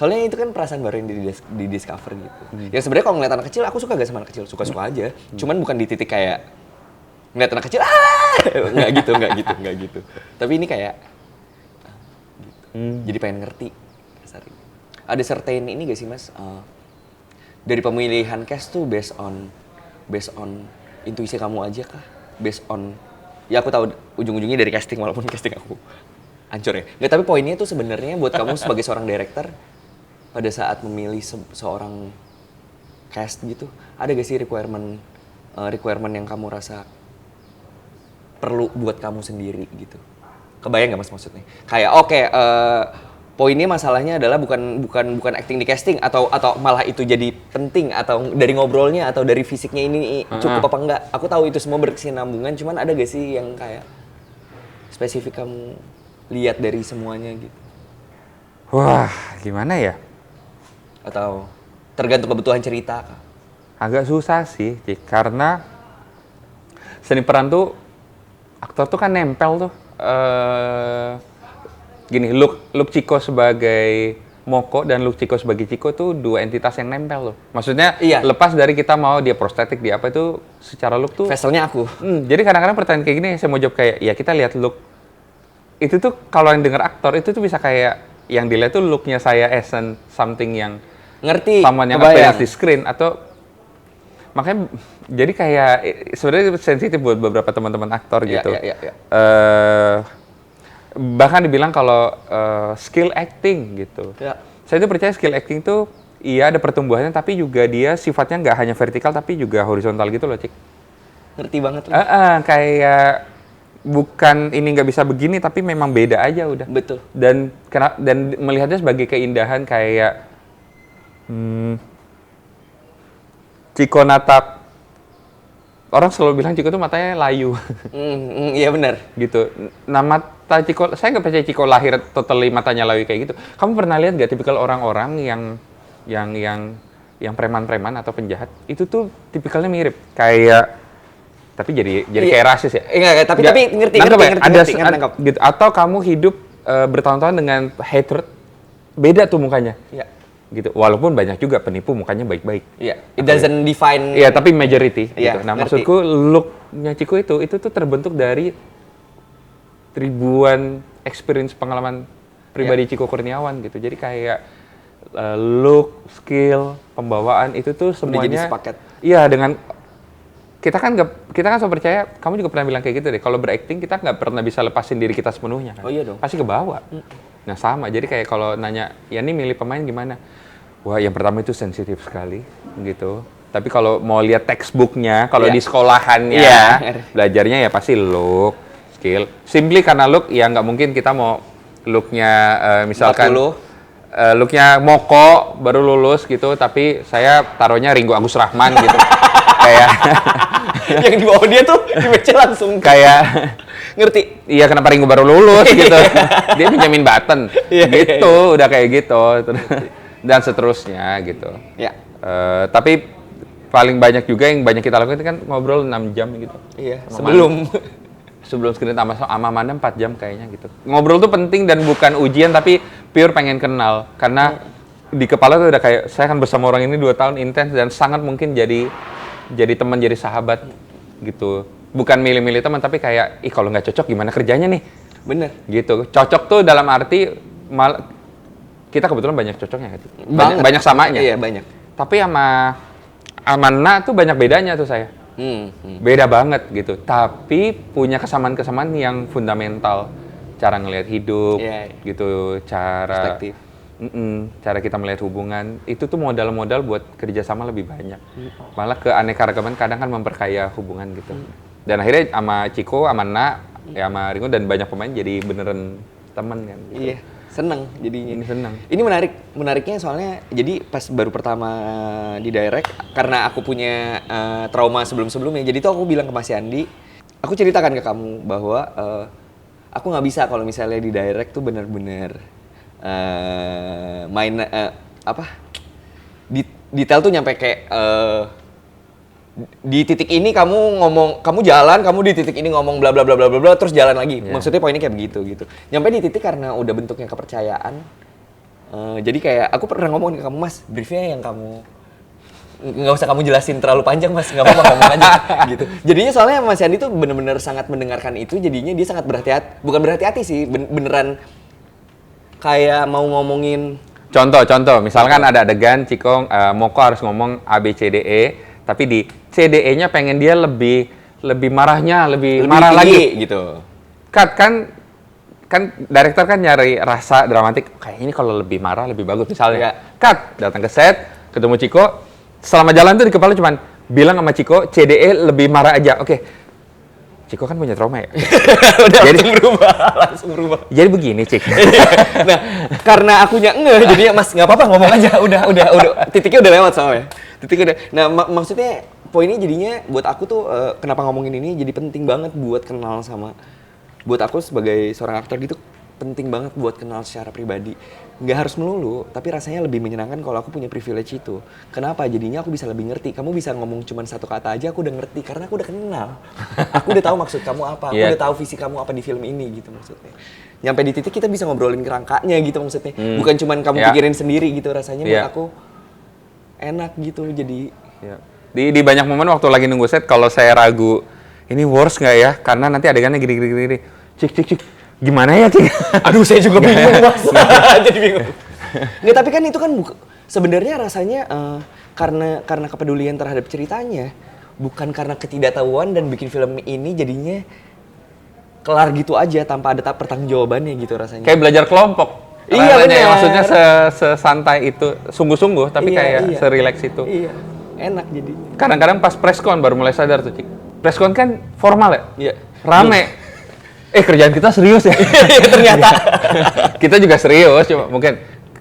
Soalnya itu kan perasaan baru yang di discover gitu. Ya sebenarnya kalau ngeliat anak kecil, aku suka gak sama anak kecil, suka-suka aja. Cuman bukan di titik kayak ngeliat anak kecil, nggak gitu. Tapi ini kayak jadi pengen ngerti. Ada certain ini gak sih, Mas? Dari pemilihan cast tuh based on intuisi kamu aja kah? Based on, ya aku tahu ujung-ujungnya dari casting, walaupun casting aku hancur ya. Nggak, tapi poinnya tuh sebenarnya buat kamu sebagai seorang director, pada saat memilih seorang cast gitu, ada gak sih requirement yang kamu rasa perlu buat kamu sendiri gitu? Kebayang nggak, Mas, maksudnya? Kayak poinnya masalahnya adalah bukan acting di casting atau malah itu jadi penting, atau dari ngobrolnya atau dari fisiknya ini cukup apa enggak. Aku tahu itu semua berkesinambungan, cuman ada gak sih yang kayak spesifik kamu lihat dari semuanya gitu? Wah, gimana ya? Atau tergantung kebutuhan cerita kah? Agak susah sih, Cik. Karena seni peran tuh, aktor tuh kan nempel tuh. Gini, look Ciko sebagai Moko dan look Ciko sebagai Ciko tuh dua entitas yang nempel loh. Maksudnya lepas dari kita mau dia prostetik, dia apa itu, secara look tuh Veselnya aku. Jadi kadang-kadang pertanyaan kayak gini saya mau jawab kayak, ya kita lihat look itu tuh, kalau yang denger aktor itu tuh bisa kayak yang dilihat tuh looknya saya as something yang Ngerti, someone yang appears di screen, atau makanya jadi kayak sebenarnya sensitif buat beberapa teman-teman aktor gitu. Iya. Bahkan dibilang kalau skill acting gitu. Ya. Saya tuh percaya skill acting tuh iya ada pertumbuhannya, tapi juga dia sifatnya nggak hanya vertikal tapi juga horizontal gitu loh, Cik. Ngerti banget lah. Kayak bukan ini nggak bisa begini, tapi memang beda aja udah. Betul. Dan melihatnya sebagai keindahan kayak Ciko natap, orang selalu bilang Ciko tuh matanya layu. Iya benar. Gitu. Nah, mata Ciko, saya nggak percaya Ciko lahir totally matanya layu kayak gitu. Kamu pernah lihat nggak tipikal orang-orang yang preman-preman atau penjahat itu tuh tipikalnya mirip kayak Tapi jadi Iya. kayak rasis ya. Enggak, tapi ngerti Nangkep ya? ngerti, nangkep. Gitu. Atau kamu hidup bertahun-tahun dengan hatred, beda tuh mukanya. Iya. Gitu. Walaupun banyak juga penipu mukanya baik-baik. Iya. It doesn't define. Iya, tapi majority. Iya, Gitu. Nah, ngerti. maksudku look-nya Ciko itu tuh terbentuk dari ribuan experience pengalaman pribadi Ciko Kurniawan gitu. Jadi kayak look, skill, pembawaan itu tuh Udah jadi semuanya. sepaket. Iya, dengan kita kan selalu percaya, kamu juga pernah bilang kayak gitu deh. Kalau berakting kita nggak pernah bisa lepasin diri kita sepenuhnya kan. Oh iya dong. Pasti ke bawah. Nah sama, jadi kayak kalau nanya, ya ini milih pemain gimana? Wah yang pertama itu sensitif sekali gitu. Tapi kalau mau lihat textbooknya, kalau Iya. di sekolahannya, Iya. belajarnya ya pasti look, skill. Simply karena look, ya nggak mungkin kita mau looknya misalkan 40. looknya Moko baru lulus gitu, tapi saya taruhnya Ringo Agus Rahman gitu. Kayak Yang di bawah dia tuh di meja langsung kayak ngerti. iya kenapa Ringo baru lulus gitu. Dia pinjamin Button. Iya, Gitu, udah kayak gitu. Dan seterusnya gitu. Ya. Tapi paling banyak juga yang banyak kita lakukan itu kan ngobrol 6 jam gitu. Iya, Sama sebelum screen sama Amanda 4 jam kayaknya gitu. Ngobrol tuh penting dan bukan ujian tapi pure pengen kenal. Karena di kepala tuh udah kayak saya akan bersama orang ini 2 tahun intens dan sangat mungkin jadi teman, jadi sahabat gitu. Bukan milih-milih teman tapi kayak ih kalau nggak cocok gimana kerjanya nih? Bener. Gitu. Cocok tuh dalam arti kita kebetulan banyak cocoknya gitu. Banyak samanya. Iya, banyak. Tapi sama Amanda tuh banyak bedanya tuh saya. Beda banget gitu. Tapi punya kesamaan-kesamaan yang fundamental. Cara ngelihat hidup, Iya. gitu. Perspektif. Cara kita melihat hubungan. Itu tuh modal-modal buat kerjasama lebih banyak. Malah keanekaragaman kadang kan memperkaya hubungan gitu. Dan akhirnya sama Ciko, Amanda, ya sama Ringo dan banyak pemain jadi beneran temen kan. Gitu. Iya, seneng jadinya. Ini seneng. Ini menariknya soalnya jadi pas baru pertama di direct karena aku punya trauma sebelum-sebelumnya. Jadi tuh aku bilang ke Mas Yandi, aku ceritakan ke kamu bahwa aku nggak bisa kalau misalnya di direct tuh bener-bener main detail tuh nyampe kayak di titik ini kamu jalan, kamu di titik ini ngomong bla bla bla bla bla bla terus jalan lagi. Yeah. Maksudnya poinnya kayak begitu gitu. Nyampe di titik karena udah bentuknya kepercayaan. Jadi kayak aku pernah ngomong ke kamu, Mas, briefnya yang kamu nggak usah kamu jelasin terlalu panjang, Mas, nggak apa-apa ngomong aja gitu. Jadinya soalnya Mas Yandi tuh bener-bener sangat mendengarkan itu, jadinya dia sangat berhati-hati, bukan berhati-hati sih, beneran kayak mau ngomongin. Contoh, misalkan ada adegan Ciko Moko harus ngomong A B C D E, tapi di C D E-nya pengen dia lebih marahnya, lebih marah tinggi, lagi gitu. Cut kan director kan nyari rasa dramatik. Kayak ini kalau lebih marah lebih bagus misalnya. Iya. Cut, datang ke set, ketemu Ciko, selama jalan tuh di kepala cuman bilang sama Ciko C D E lebih marah aja. Oke. Ciko kan punya trauma ya. Udah Jadi- langsung berubah. Jadi begini, Cik. Nah, karena akunya jadinya Mas nggak apa-apa ngomong aja, udah, titiknya udah lewat soalnya. Titiknya udah. Nah, maksudnya poinnya jadinya buat aku tuh kenapa ngomongin ini jadi penting banget buat kenal sama, buat aku sebagai seorang aktor gitu penting banget buat kenal secara pribadi. Nggak harus melulu, tapi rasanya lebih menyenangkan kalau aku punya privilege itu. Kenapa? Jadinya aku bisa lebih ngerti. Kamu bisa ngomong cuma satu kata aja, aku udah ngerti karena aku udah kenal. Aku udah tahu maksud kamu apa, aku Iya. udah tahu visi kamu apa di film ini gitu maksudnya. Nyampe di titik kita bisa ngobrolin kerangkanya gitu maksudnya. Bukan cuman kamu Ya. pikirin sendiri gitu rasanya buat Iya. aku enak gitu jadi. Ya. Di banyak momen waktu lagi nunggu set, kalau saya ragu, ini worse nggak ya? Karena nanti adegannya gini. Cik. Gimana ya, Cik? Aduh, saya juga bingung, Mas. Jadi bingung. Nggak, tapi kan itu kan sebenarnya rasanya karena kepedulian terhadap ceritanya, bukan karena ketidaktahuan dan bikin film ini jadinya kelar gitu aja tanpa ada pertanggungjawabannya gitu rasanya. Kayak belajar kelompok. Iya, Rasanya, bener. maksudnya sesantai itu, sungguh-sungguh, tapi kayak serileks itu. Iya, enak jadi. Kadang-kadang pas preskon baru mulai sadar tuh, Cik. Preskon kan formal ya? Iya. Rame. Kerjaan kita serius ya? Ternyata. Kita juga serius, cuma mungkin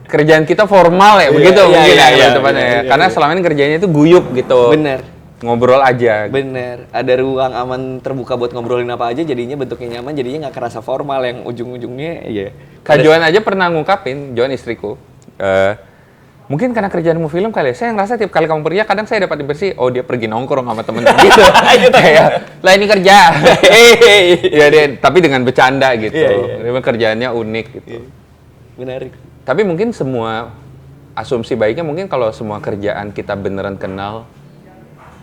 kerjaan kita formal ya, begitu iya, mungkin iya, ya, iya, depannya iya, ya. iya, Karena iya. selama ini kerjanya itu guyup gitu. Bener. Ngobrol aja. Bener, ada ruang aman terbuka buat ngobrolin apa aja, jadinya bentuknya nyaman, jadinya nggak kerasa formal yang ujung-ujungnya, iya. Kak Joan aja pernah ngungkapin, Joan istriku, Mungkin karena kerjaanmu film kali ya. Saya ngerasa tiap kali kamu pergi, kadang saya dapat impresi, oh dia pergi nongkrong sama temen-temen gitu. Kayak, lah ini kerja. Ya dia, tapi dengan bercanda gitu. Memang kerjaannya unik gitu. Menarik. Tapi mungkin semua asumsi baiknya mungkin kalau semua kerjaan kita beneran kenal,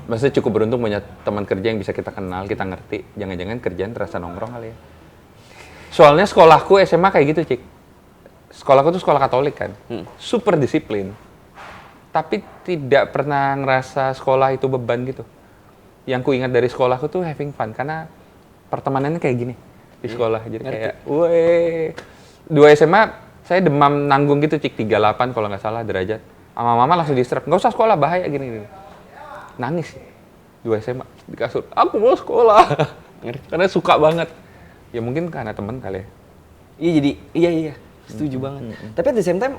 maksudnya cukup beruntung punya teman kerja yang bisa kita kenal, kita ngerti. Jangan-jangan kerjaan terasa nongkrong kali ya. Soalnya sekolahku SMA kayak gitu, Cik. Sekolahku tuh sekolah Katolik kan, super disiplin. Tapi tidak pernah ngerasa sekolah itu beban gitu. Yang ku ingat dari sekolahku tuh having fun, karena pertemanannya kayak gini di sekolah. Jadi kayak, weh. 2 SMA, saya demam nanggung gitu, Cik, 38 kalau nggak salah derajat. Sama mama langsung di-strap, nggak usah sekolah, bahaya gini. Nangis sih, 2 SMA di kasur, aku mau sekolah. Karena suka banget. Ya mungkin karena temen kali ya. Iya jadi, iya. Setuju banget. Tapi at the same time,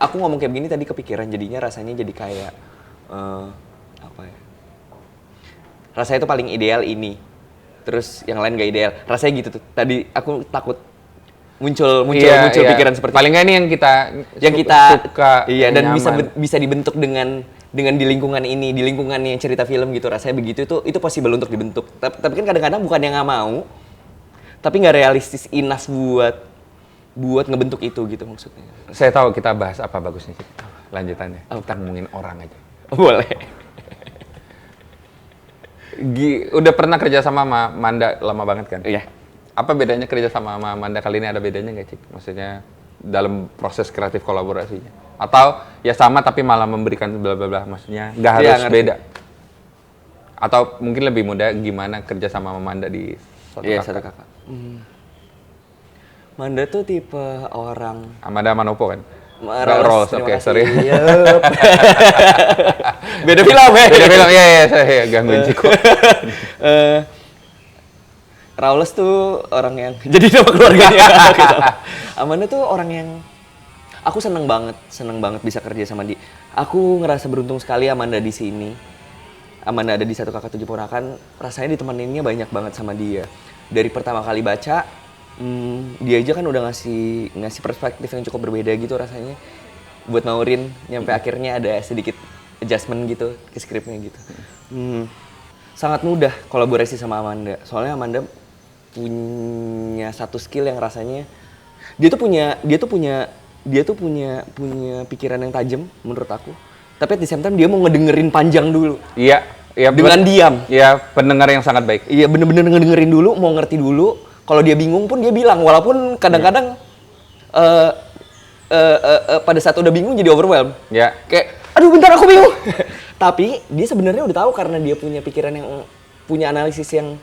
aku ngomong kayak begini tadi kepikiran jadinya rasanya jadi kayak, apa ya, rasanya itu paling ideal ini, terus yang lain gak ideal. Rasanya gitu tuh, tadi aku takut muncul pikiran seperti paling nggak ini yang kita suka, iya, dan nyaman. bisa dibentuk dengan di lingkungan ini, di lingkungan yang cerita film gitu. Rasanya begitu itu possible untuk dibentuk. Tapi kan kadang-kadang bukan yang nggak mau, tapi nggak realistis enough buat ngebentuk itu gitu maksudnya. Saya tahu kita bahas apa bagusnya sih. Lanjutannya. Kita ngomongin orang aja. Boleh. Udah pernah kerja sama Manda lama banget kan? Iya. Apa bedanya kerja sama Manda kali ini, ada bedanya nggak, Cik? Maksudnya dalam proses kreatif kolaborasinya? Atau ya sama tapi malah memberikan bla bla bla, maksudnya nggak harus beda? Atau mungkin lebih mudah gimana kerja sama Manda di Satu Kakak? Manda tuh tipe orang... Amanda Manopo kan? Rolls, oke, sorry. Beda film ya? Beda film, iya, saya gangguin Ciko. Rawles tuh orang yang... Jadi nama keluarganya. Gitu. Amanda tuh orang yang... Aku seneng banget bisa kerja sama dia. Aku ngerasa beruntung sekali Amanda di sini. Amanda ada di Satu Kakak Tujuh Ponakan, rasanya ditemeninnya banyak banget sama dia. Dari pertama kali baca, dia aja kan udah ngasih perspektif yang cukup berbeda gitu rasanya buat Maureen, nyampe akhirnya ada sedikit adjustment gitu ke skripnya gitu. Sangat mudah kolaborasi sama Amanda, soalnya Amanda punya satu skill yang rasanya dia tuh punya pikiran yang tajam menurut aku, tapi at the same time dia mau ngedengerin panjang dulu. Iya, dengan diam. Iya, pendengar yang sangat baik. Iya, bener-bener ngedengerin dulu, mau ngerti dulu. Kalau dia bingung pun dia bilang, walaupun kadang-kadang pada saat udah bingung jadi overwhelmed. Ya. Kayak, aduh bentar aku bingung. Tapi dia sebenarnya udah tahu karena dia punya pikiran yang punya analisis yang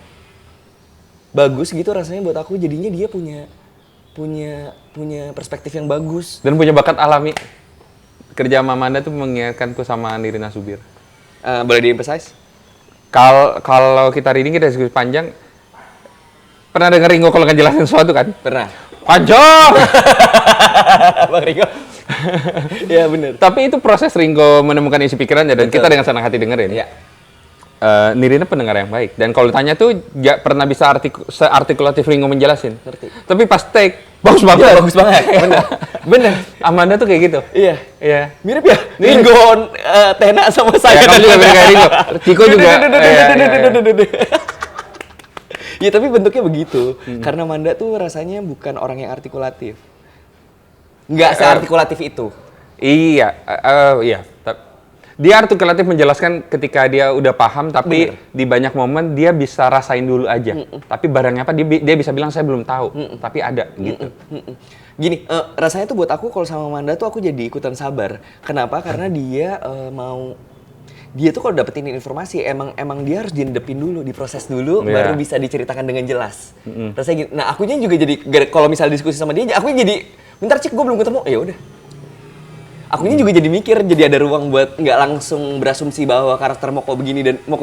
bagus gitu, rasanya buat aku jadinya dia punya perspektif yang bagus. Dan punya bakat alami. Kerja sama Amanda tuh mengingatkanku sama Nirina Zubir. Boleh di-emphasize? Kalau kita reading, kita diskusi panjang. Pernah dengar Ringo kalau ngejelasin sesuatu kan? Pernah. Panjang! Bang Ringo. Iya bener. Tapi itu proses Ringo menemukan isi pikirannya dan kita dengan senang hati dengerin. Iya. Nirina pendengar yang baik. Dan kalau ditanya tuh gak pernah bisa seartikulatif Ringo menjelasin. Ngerti. Tapi pas take, bagus banget. Iya, bagus banget. Bener. Amanda tuh kayak gitu. Iya. Mirip ya? Ringo, Tena sama saya. Ya, kamu juga mirip kayak Ringo. Ciko juga. Ya tapi bentuknya begitu, karena Manda tuh rasanya bukan orang yang artikulatif. Nggak seartikulatif itu. Iya. Dia artikulatif menjelaskan ketika dia udah paham, tapi di banyak momen dia bisa rasain dulu aja. Tapi barangnya apa, dia bisa bilang saya belum tahu, tapi ada gitu. Gini, rasanya tuh buat aku kalau sama Manda tuh aku jadi ikutan sabar. Kenapa? Karena dia dia tuh kalau dapetin informasi emang dia harus diendepin dulu, diproses dulu, baru bisa diceritakan dengan jelas. Rasanya gitu. Nah, akunya juga jadi kalau misal diskusi sama dia, akunya jadi bentar Cik, gue belum ketemu. Ya udah. Akunya juga jadi mikir, jadi ada ruang buat nggak langsung berasumsi bahwa karakter Moko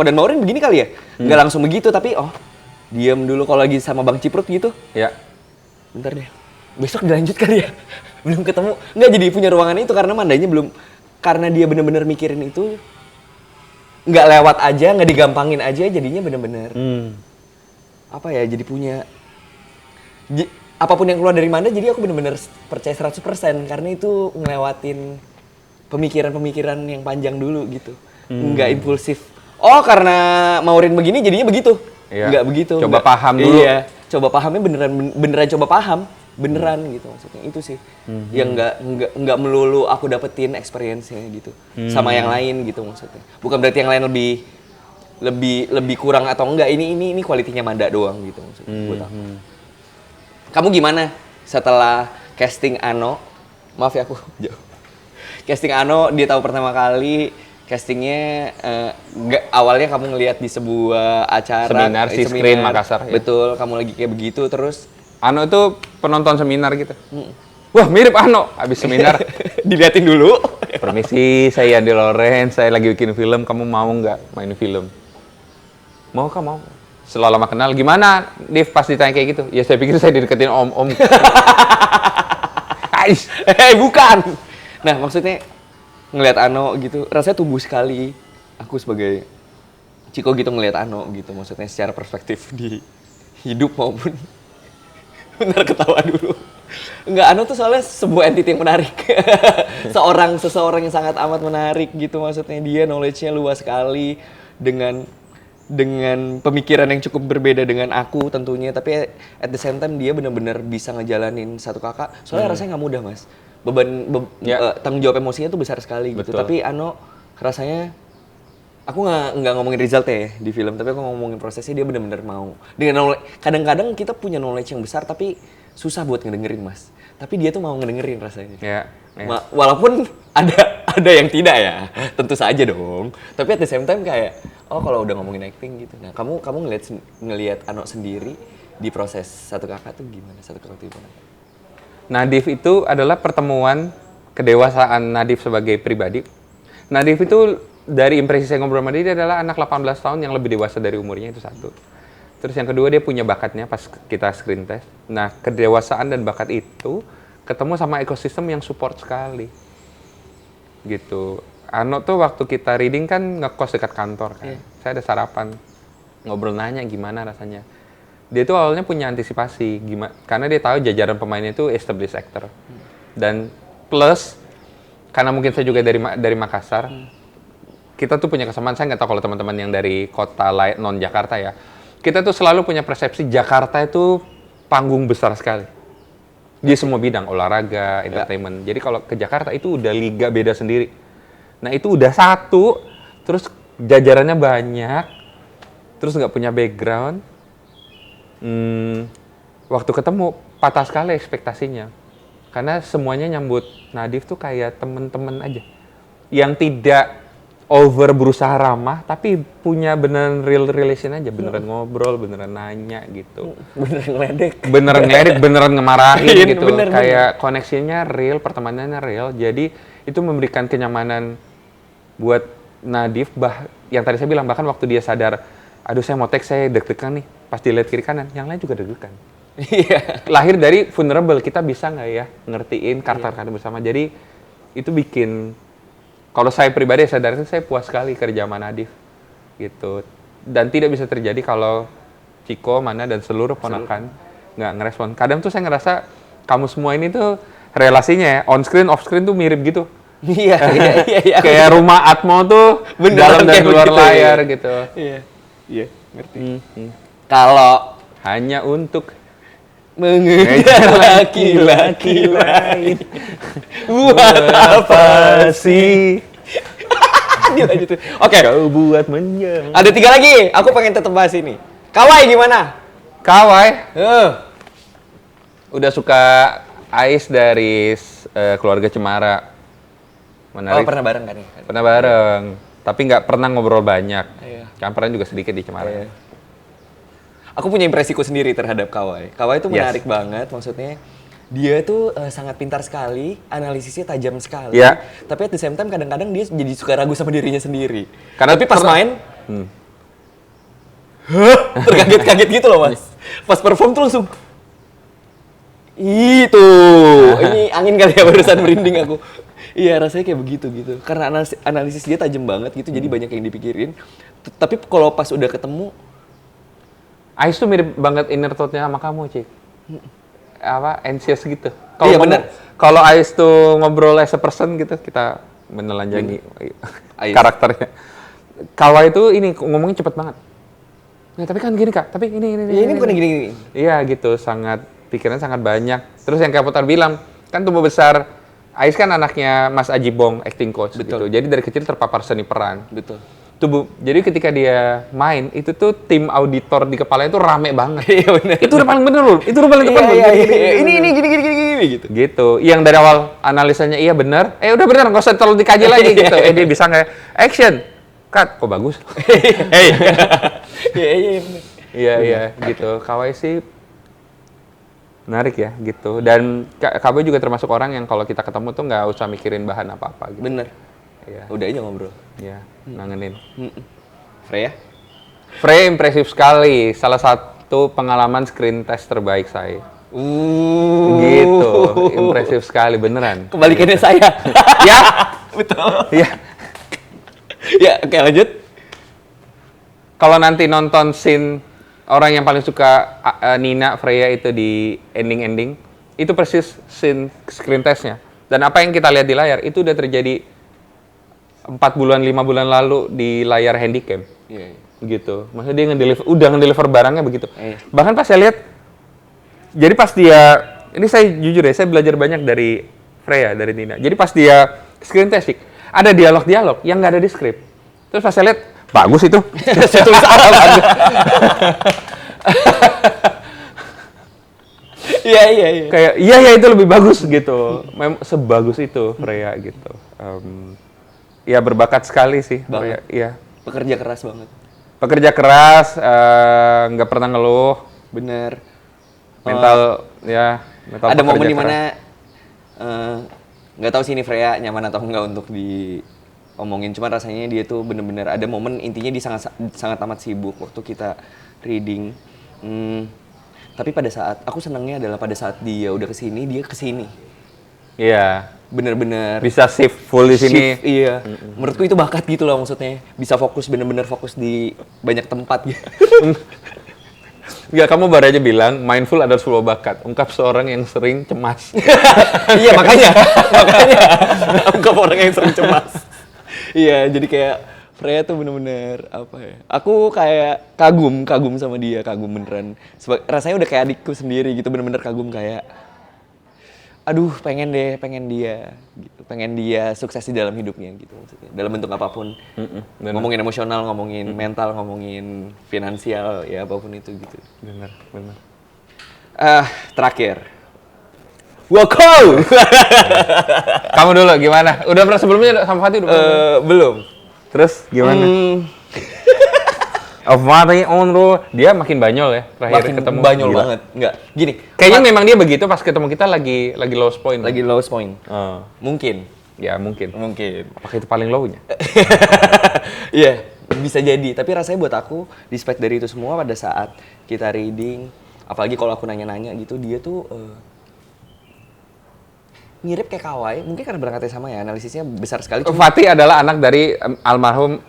dan Maureen begini kali ya. Nggak langsung begitu, tapi diam dulu kalau lagi sama Bang Ciprut gitu. Ya. Bentar deh. Besok dilanjut kali ya. Belum ketemu. Nggak jadi punya ruangan itu karena Mandanya belum, karena dia bener-bener mikirin itu. Nggak lewat aja, nggak digampangin aja, jadinya bener-bener apa ya, jadi punya apapun yang keluar dari Manda, jadi aku bener-bener percaya 100% karena itu ngelewatin pemikiran-pemikiran yang panjang dulu gitu. Nggak impulsif. Oh, karena Maureen begini jadinya begitu. Iya. Nggak begitu. Coba nggak. paham dulu. Iya, coba pahamnya beneran coba paham. Beneran gitu maksudnya. Itu sih. Yang nggak melulu aku dapetin experience-nya gitu. Sama yang lain gitu maksudnya. Bukan berarti yang lain lebih kurang atau enggak. Ini kualitinya Manda doang gitu maksudnya buat aku. Kamu gimana setelah casting Ano? Maaf ya aku jauh. Casting Ano dia tahu pertama kali castingnya awalnya kamu ngelihat di sebuah acara Seminar Screen Makassar. Betul, kamu lagi kayak begitu terus Ano itu penonton seminar gitu. Wah, mirip Ano. Habis seminar diliatin dulu. permisi, saya Yandi Lorenz, saya lagi bikin film, kamu mau nggak main film? Mau kah? Mau. Setelah lama kenal, gimana? Div pas ditanya kayak gitu, ya saya pikir saya dideketin om-om. Bukan. Nah, maksudnya ngelihat Ano gitu, rasanya tumbuh sekali. Aku sebagai Ciko gitu ngelihat Ano gitu, maksudnya secara perspektif di hidup maupun bentar ketawa dulu. Enggak, Ano tuh soalnya sebuah entity yang menarik. Seseorang yang sangat amat menarik gitu, maksudnya dia knowledge-nya luas sekali dengan pemikiran yang cukup berbeda dengan aku tentunya, tapi at the same time dia benar-benar bisa ngejalanin satu kakak. Soalnya rasanya nggak mudah, Mas. Tanggung jawab emosinya tuh besar sekali gitu. Betul. Tapi Ano rasanya aku nggak ngomongin resultnya ya di film, tapi aku ngomongin prosesnya. Dia benar-benar mau. Dengan kadang-kadang kita punya knowledge yang besar tapi susah buat ngedengerin, Mas. Tapi dia tuh mau ngedengerin rasanya. Ya. Walaupun ada yang tidak ya, tentu saja dong. Tapi at the same time kayak, oh kalau udah ngomongin acting gitu. Nah, kamu ngelihat Ano sendiri di proses satu kakak tuh gimana? Satu kakak tuh gimana? Nadif itu adalah pertemuan kedewasaan Nadif sebagai pribadi. Nadif itu dari impresi saya ngobrol sama dia adalah anak 18 tahun yang lebih dewasa dari umurnya, itu satu. Terus yang kedua dia punya bakatnya pas kita screen test. Nah, kedewasaan dan bakat itu ketemu sama ekosistem yang support sekali. Gitu. Ano tuh waktu kita reading kan ngekos dekat kantor kan. Saya ada sarapan. Ngobrol nanya gimana rasanya. Dia tuh awalnya punya antisipasi karena dia tahu jajaran pemainnya itu established actor. Dan plus karena mungkin saya juga dari Makassar. Kita tuh punya kesamaan, saya nggak tahu kalau teman-teman yang dari kota lain non Jakarta ya. Kita tuh selalu punya persepsi Jakarta itu panggung besar sekali. Di semua bidang, olahraga, entertainment. Jadi kalau ke Jakarta itu udah liga beda sendiri. Nah itu udah satu, terus jajarannya banyak, terus nggak punya background. Waktu ketemu, patah sekali ekspektasinya. Karena semuanya nyambut Nadif tuh kayak temen-temen aja. Yang tidak over berusaha ramah, tapi punya beneran real relation aja. Beneran ngobrol, beneran nanya gitu. Beneran ngeledek, beneran ngemarahin gitu. Kayak koneksinya real, pertemanannya real. Jadi itu memberikan kenyamanan buat Nadif. Yang tadi saya bilang, bahkan waktu dia sadar, aduh saya mau tag, saya deg-degan nih. Pas dilihat kiri kanan, yang lain juga deg-degan. Lahir dari vulnerable, kita bisa nggak ya ngertiin karakter bersama. Jadi itu bikin, kalau saya pribadi sadar itu saya puas sekali kerja sama Nadif gitu. Dan tidak bisa terjadi kalau Ciko, Mana dan seluruh ponakan nggak ngerespon. Kadang tuh saya ngerasa kamu semua ini tuh relasinya ya on screen off screen tuh mirip gitu. Iya. Kayak rumah Atmo tuh dalam dan luar layar gitu. Iya, ngerti. Kalau hanya untuk mengejar laki-laki lain. Buat apa sih? Dilanjutin. Oke. Kau buat menjauh. Ada 3 lagi. Aku pengen tetap bahas ini. Kawai gimana? Kawai. Udah suka Ais dari Keluarga Cemara. Menarik. Oh, pernah bareng kan? Pernah bareng. Tapi nggak pernah ngobrol banyak. Iya. Kan pernah juga sedikit di Cemara. Iya. Aku punya impresiku sendiri terhadap Kawai. Kawai itu menarik banget, maksudnya dia tuh sangat pintar sekali, analisisnya tajam sekali. Yeah. Tapi at the same time kadang-kadang dia jadi suka ragu sama dirinya sendiri. Tapi pas main, terkaget-kaget gitu loh, Mas. Pas perform tuh langsung, itu, ini angin kali ya, barusan merinding aku. Iya, rasanya kayak begitu gitu. Karena analisis dia tajam banget gitu, jadi banyak yang dipikirin. Tapi kalau pas udah ketemu, Ais tuh mirip banget inner thought-nya sama kamu, Cik. anxious gitu. Iya, bener. Kalau Ais tuh ngobrol as a person gitu, kita menelanjangi Ais. karakternya. Kawai itu ini ngomongnya cepet banget. Nah, tapi kan gini Kak, tapi ini. Ya, ini bukan gini-gini. Iya gitu, pikirannya sangat banyak. Terus yang kayak Putar bilang, kan tumbuh besar, Ais kan anaknya Mas Ajibong, acting coach gitu. Jadi dari kecil terpapar seni peran. Betul. Jadi ketika dia main, itu tuh tim auditor di kepalanya tuh rame banget. Iya benar. Itu udah paling bener loh, itu udah paling tepat. Iya. Ini gini gitu. Gitu. Yang dari awal analisanya iya bener, udah bener, nggak usah terlalu dikaji lagi gitu. Dia bisa nggak? Action, cut, kok bagus. Iya benar. Iya gitu. Kawai sih menarik ya gitu. Dan Kawai juga termasuk orang yang kalau kita ketemu tuh nggak usah mikirin bahan apa-apa gitu. Bener. Iya. Udah aja ngobrol. Iya, nangenin. Freya impresif sekali. Salah satu pengalaman screen test terbaik saya. Gitu, impresif sekali beneran. Kebalikannya saya. Ya, Betul. ya. Ya, oke lanjut. Kalau nanti nonton scene orang yang paling suka Nina Freya itu di ending, itu persis scene screen testnya. Dan apa yang kita lihat di layar itu udah terjadi 4 bulan, 5 bulan lalu di layar handycam. Iya. Gitu. Maksudnya dia udah ngedeliver barangnya begitu. Iya. Bahkan pas saya lihat, jadi pas dia, ini saya jujur ya, saya belajar banyak dari Freya, dari Nina. Jadi pas dia screen testing, ada dialog-dialog yang nggak ada di skrip. Terus pas saya lihat, bagus itu. Saya tulis bagus. Iya. Kayak, iya itu lebih bagus gitu. Sebagus itu Freya gitu. Ya berbakat sekali sih. Banget. Iya. Pekerja keras banget. Pekerja keras, nggak pernah ngeluh. Bener. Mental Ada momen pekerja dimana keras. nggak tahu sih ini Freya nyaman atau enggak untuk diomongin. Cuma rasanya dia tuh bener-bener ada momen intinya dia sangat amat sibuk waktu kita reading. Tapi pada saat aku senangnya adalah pada saat dia udah kesini, dia kesini. Iya. Bener-bener Bisa shift full di sini. shift, iya. Menurutku itu bakat gitu loh maksudnya. Bisa bener-bener fokus di banyak tempat gitu. Enggak, kamu baru aja bilang mindful adalah sebuah bakat. Ungkap seorang yang sering cemas. Iya makanya ungkap orang yang sering cemas. Iya, jadi kayak Freya tuh bener-bener apa ya? Aku kayak kagum sama dia, kagum beneran. Rasanya udah kayak adikku sendiri gitu, bener-bener kagum kayak aduh pengen dia gitu, pengen dia sukses di dalam hidupnya gitu maksudnya, dalam bentuk apapun. Ngomongin emosional, ngomongin mental, ngomongin finansial, ya apapun itu gitu. Bener. Terakhir. Wako! Kamu dulu gimana? Udah pernah sebelumnya sama Fatih? Belum. Terus gimana? Of Fatih Onro, dia makin banyol ya terakhir Makin ketemu. banyol Gila. banget. Enggak, gini. Kayaknya memang dia begitu pas ketemu kita lagi lowest point. Lagi lowest point. Oh. Mungkin. Ya mungkin. Apakah itu paling low-nya? Iya, bisa jadi. Tapi rasanya buat aku, despite dari itu semua pada saat kita reading, apalagi kalau aku nanya-nanya gitu, dia tuh mirip kayak Kawai. Mungkin karena berangkatnya sama ya, analisisnya besar sekali. Fatih adalah anak dari almarhum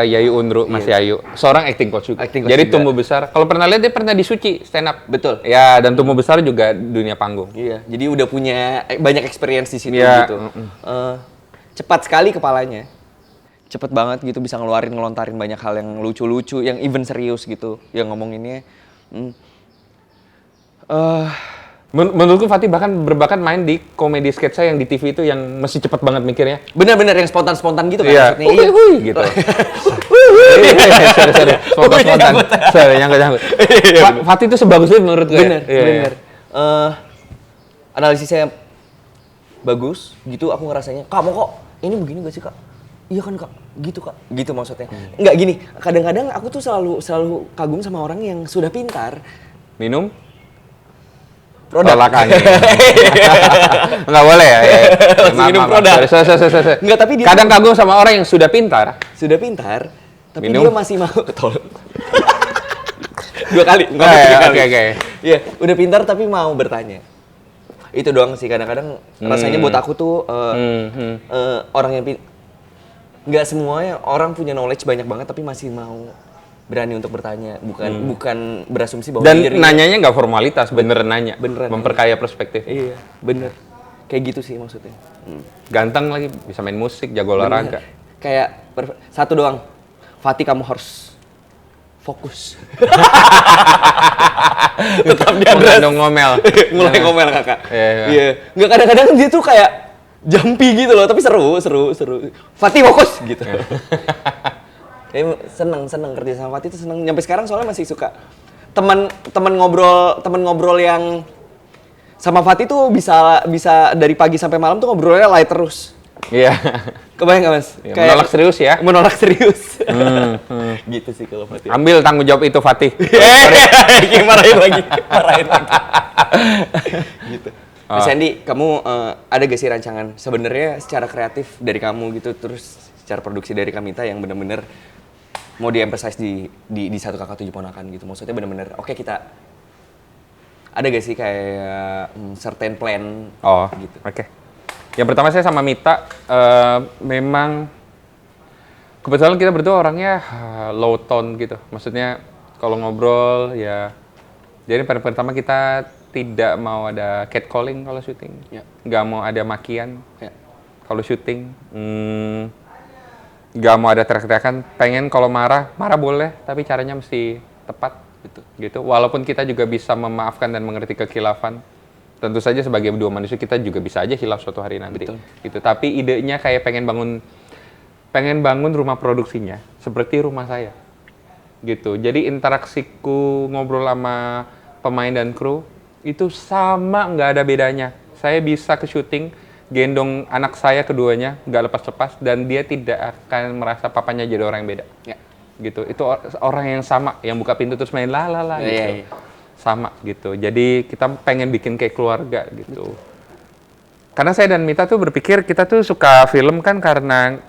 Yayu Unru, Mas Yayu. Seorang acting coach juga. Jadi tumbuh besar. Kalau pernah lihat dia pernah di Suci stand up. Betul. Ya, dan tumbuh besar juga dunia panggung. Iya, jadi udah punya banyak experience di situ Iya, gitu. Cepat sekali kepalanya. Cepet banget gitu, bisa ngelontarin banyak hal yang lucu-lucu, yang even serius gitu, yang ngomonginnya. Menurutku Fatih bahkan berbakat main di komedi sketsa yang di TV itu yang mesti cepet banget mikirnya. Bener-bener yang spontan-spontan gitu kan Iya. maksudnya. Iya. Gitu. Sorry. Spontan. Sorry, nyangkut. Fatih itu sebagus itu menurut gue. Bener. Analisisnya bagus, gitu aku ngerasanya, Kak mau kok, ini begini gak sih Kak? Iya kan Kak, gitu Kak, gitu maksudnya. Enggak gini, kadang-kadang aku tuh selalu kagum sama orang yang sudah pintar. Minum? Produk. Tolak angin. Nggak boleh ya? Minum produk. Sorry. Enggak, tapi dia kadang kagum sama orang yang sudah pintar. sudah pintar, tapi Minum. dia masih mau tolong. 2 kali, enggak 3 kali. Oke. Iya, udah pintar tapi mau bertanya. Itu doang sih, kadang-kadang rasanya buat aku tuh orang yang nggak semuanya orang punya knowledge banyak banget tapi masih mau berani untuk bertanya, bukan berasumsi bahwa Dan dirinya- nanyanya nggak formalitas, beneran nanya. Beneran Memperkaya perspektif. Iya, bener. Kayak gitu sih maksudnya. Ganteng lagi, bisa main musik, jago olahraga. Kayak satu doang. Fatih, kamu harus fokus. Tetap di address. Mengandung ngomel. Mulai ngomel kakak. Iya. Iya. Nggak, kadang-kadang dia tuh kayak jumpy gitu loh, tapi seru. Fatih fokus gitu. Kayak seneng kerja sama Fatih tuh seneng. Sampai sekarang soalnya masih suka. Teman ngobrol yang sama Fatih tuh bisa dari pagi sampai malam tuh ngobrolnya light terus. Iya. Kebayang nggak Mas? Ya, menolak serius ya. Menolak serius. Gitu sih kalau Fatih. Ambil tanggung jawab itu, Fatih. Marahin lagi. Gitu. Mas Andi, kamu ada gak sih rancangan sebenarnya secara kreatif dari kamu gitu, terus secara produksi dari Kamita yang bener-bener mau di-emphasize di Satu Kakak Tujuh Ponakan gitu? Maksudnya bener-bener, oke, kita ada gak sih kayak certain plan gitu? Oke. Yang pertama saya sama Mita, memang kebetulan kita berdua orangnya low tone gitu. Maksudnya kalau ngobrol ya, jadi pertama kita tidak mau ada catcalling kalau syuting, nggak mau ada makian kalau syuting, nggak mau ada teriak-teriakan. Pengen kalau marah boleh, tapi caranya mesti tepat gitu. Walaupun kita juga bisa memaafkan dan mengerti kekhilafan. Tentu saja sebagai dua manusia kita juga bisa aja hilaf suatu hari nanti. Gitu. Tapi idenya kayak pengen bangun rumah produksinya seperti rumah saya. Gitu. Jadi interaksiku ngobrol sama pemain dan kru itu sama, nggak ada bedanya. Saya bisa ke syuting gendong anak saya keduanya, nggak lepas-lepas, dan dia tidak akan merasa papanya jadi orang yang beda. Gitu. Itu orang yang sama, yang buka pintu terus main la gitu. Sama gitu. Jadi kita pengen bikin kayak keluarga gitu. Karena saya dan Mita tuh berpikir kita tuh suka film kan karena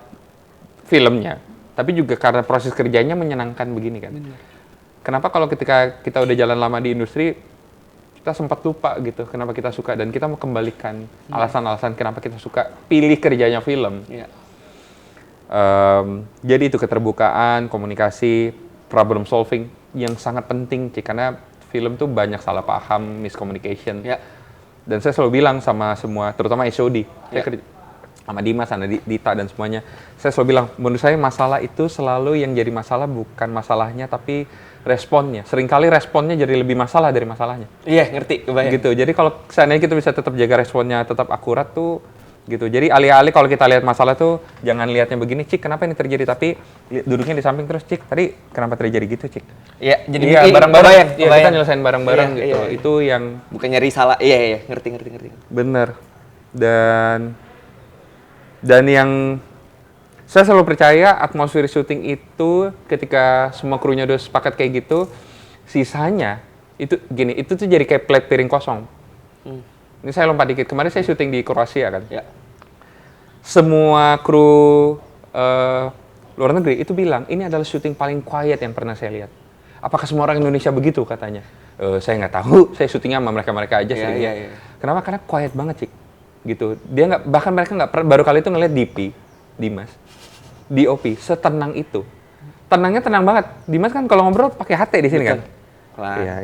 filmnya, tapi juga karena proses kerjanya menyenangkan begini kan. Kenapa kalau ketika kita udah jalan lama di industri, kita sempat lupa gitu kenapa kita suka, dan kita mau kembalikan alasan-alasan kenapa kita suka pilih kerjanya film. Jadi itu keterbukaan, komunikasi, problem solving yang sangat penting sih, karena film tuh banyak salah paham, miscommunication. Dan saya selalu bilang sama semua, terutama SOD, saya kerja sama Dimas, sama Dita dan semuanya, saya selalu bilang, menurut saya masalah itu selalu yang jadi masalah bukan masalahnya, tapi responnya. Seringkali responnya jadi lebih masalah dari masalahnya. Iya, ngerti, kebayang. Gitu. Jadi kalau seandainya kita bisa tetap jaga responnya, tetap akurat tuh, gitu. Jadi alih-alih kalau kita lihat masalah tuh, jangan lihatnya begini, Cik, kenapa ini terjadi? Tapi duduknya di samping terus, Cik, tadi kenapa terjadi gitu, Cik? Iya, jadi bareng-bareng. Iya, kita nyelesain bareng-bareng gitu. Iya. Itu yang bukan nyari salah. Iya, ngerti. bener. Dan yang saya selalu percaya atmosfer syuting itu ketika semua krunya udah sepakat kayak gitu, sisanya itu gini, itu tuh jadi kayak plate piring kosong. Ini saya lompat dikit. Kemarin saya syuting di Kroasia kan. Semua kru luar negeri itu bilang ini adalah syuting paling quiet yang pernah saya lihat. Apakah semua orang Indonesia begitu katanya? Saya nggak tahu. Saya syutingnya sama mereka aja. Kenapa? Karena quiet banget, Cik. Gitu. Dia nggak, bahkan mereka nggak baru kali itu ngeliat Dimas, DOP setenang itu. Tenangnya tenang banget. Dimas kan kalau ngobrol pakai HT di sini kan.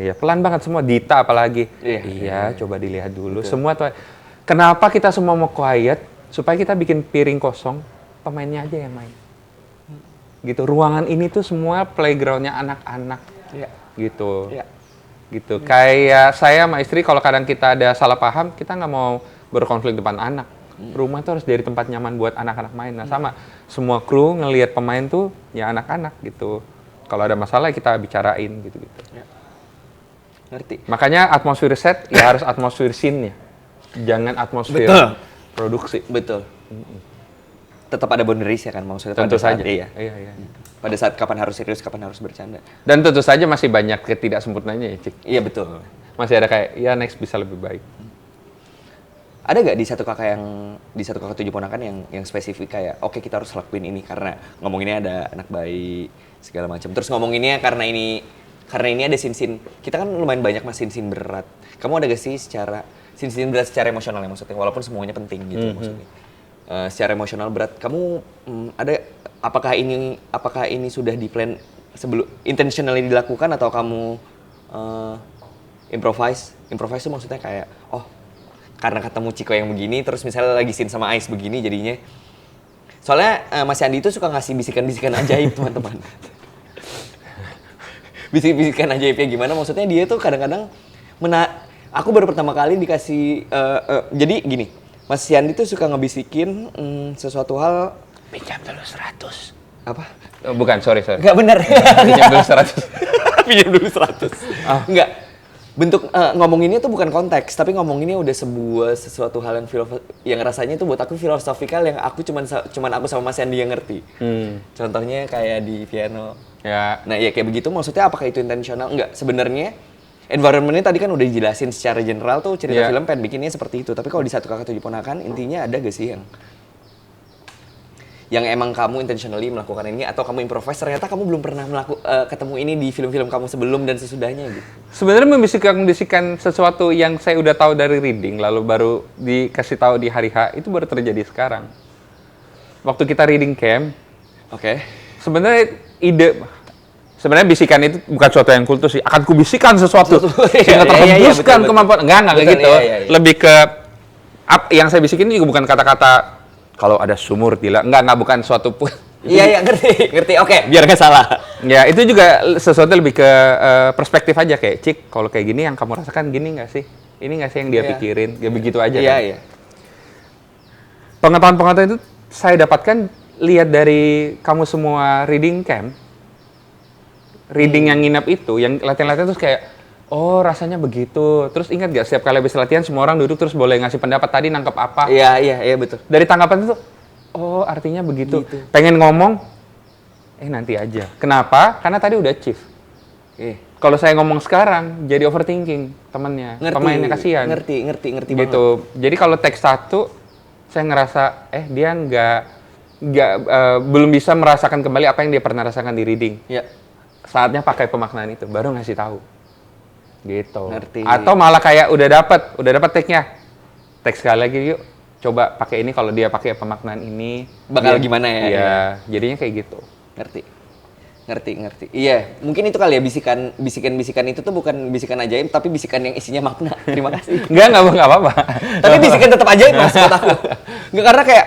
Iya, pelan banget semua. Dita apalagi. Iya, coba dilihat dulu. Betul. Semua tuh. Kenapa kita semua mau quiet? Supaya kita bikin piring kosong, pemainnya aja yang main. Gitu. Ruangan ini tuh semua playgroundnya anak-anak. Gitu. Gitu. Kayak saya sama istri kalau kadang kita ada salah paham, kita nggak mau berkonflik depan anak. Rumah tuh harus jadi tempat nyaman buat anak-anak main. Nah sama, semua kru ngelihat pemain tuh ya anak-anak gitu. Kalau ada masalah kita bicarain gitu-gitu. Ngerti. Makanya atmosfer set ya harus atmosfer scene-nya. Jangan atmosfer produksi. Betul. Tetap ada boundaries ya kan maksudnya. Tentu saja. Iya. Pada saat kapan harus serius, kapan harus bercanda. Dan tentu saja masih banyak ketidaksempurnanya ya, Cik. Iya, betul. Masih ada kayak, ya next bisa lebih baik. Ada nggak di Satu Kakak Tujuh Ponakan yang spesifik kayak, oke, kita harus lakuin ini karena ngomonginnya ada anak bayi segala macam. Terus ngomonginnya karena ini ada scene-scene, kita kan lumayan banyak mas scene-scene berat. Kamu ada gak sih scene-scene berat secara emosional ya maksudnya, walaupun semuanya penting gitu maksudnya. Secara emosional berat, kamu ada apakah ini sudah di plan sebelum intentionally dilakukan atau kamu improvise itu maksudnya kayak karena ketemu Ciko yang begini terus misalnya lagi scene sama Ais begini jadinya soalnya Mas Yandi itu suka ngasih bisikan-bisikan ajaib teman-teman. Bisikan ajaibnya gimana maksudnya dia tuh kadang-kadang aku baru pertama kali dikasih jadi gini Mas Yandi tuh suka ngebisikin sesuatu hal Pinjam dulu 100. apa? Oh, bukan, sorry. Nggak benar. Pinjam dulu 100. Pinjam dulu 100. Nggak. Bentuk ngomonginnya tuh bukan konteks, tapi ngomonginnya udah sesuatu hal yang rasanya tuh buat aku filosofikal yang aku cuman aku sama Mas Yandi yang ngerti. Contohnya kayak di piano. Ya. Nah, ya kayak begitu maksudnya apakah itu intensional? Enggak, sebenarnya environment-nya tadi kan udah dijelasin secara general tuh cerita film pengen bikinnya seperti itu. Tapi kalau di Satu Kakak Tujuh Ponakan intinya ada gak sih yang emang kamu intentionally melakukan ini atau kamu improvise ternyata kamu belum pernah ketemu ini di film-film kamu sebelum dan sesudahnya gitu. Sebenarnya membisikkan sesuatu yang saya udah tahu dari reading lalu baru dikasih tahu di hari H itu baru terjadi sekarang. Waktu kita reading camp. Oke. Sebenarnya bisikan itu bukan sesuatu yang kultus sih. Akan kubisikan sesuatu sehingga terhembuskan kemampuan. Enggak gitu. Iya. Lebih ke yang saya bisikin juga bukan kata-kata kalau ada sumur tidak. Enggak bukan suatu pun. Iya, ngerti. Oke, biar nggak salah. Ya, itu juga sesuatu lebih ke perspektif aja kayak, Cik, kalau kayak gini yang kamu rasakan gini nggak sih? Ini nggak sih yang dia pikirin? Ya begitu aja kan. Iya. Pengetahuan itu saya dapatkan lihat dari kamu semua reading camp. Reading yang nginap itu, yang latihan-latihan terus kayak, oh rasanya begitu. Terus ingat gak setiap kali habis latihan semua orang duduk terus boleh ngasih pendapat tadi nangkep apa? Iya betul. Dari tanggapan itu, oh artinya begitu. Pengen ngomong, nanti aja. Kenapa? Karena tadi udah chief. Kalau saya ngomong sekarang jadi overthinking temannya, pemainnya kasihan. Ngerti gitu. banget. Jadi kalau teks 1 saya ngerasa dia belum bisa merasakan kembali apa yang dia pernah rasakan di reading. Iya. Saatnya pakai pemaknaan itu baru ngasih tahu. Gitu. Ngerti. Atau malah kayak udah dapat teks-nya. Teks sekali lagi yuk. Coba pakai ini kalau dia pakai pemaknaan ini bakal gimana ya? Iya, jadinya kayak gitu. Ngerti. Iya, mungkin itu kali ya bisikan itu tuh bukan bisikan ajaib tapi bisikan yang isinya makna. Terima kasih. Enggak apa-apa. Tapi bisikan tetap ajaib Mas buat aku. Enggak karena kayak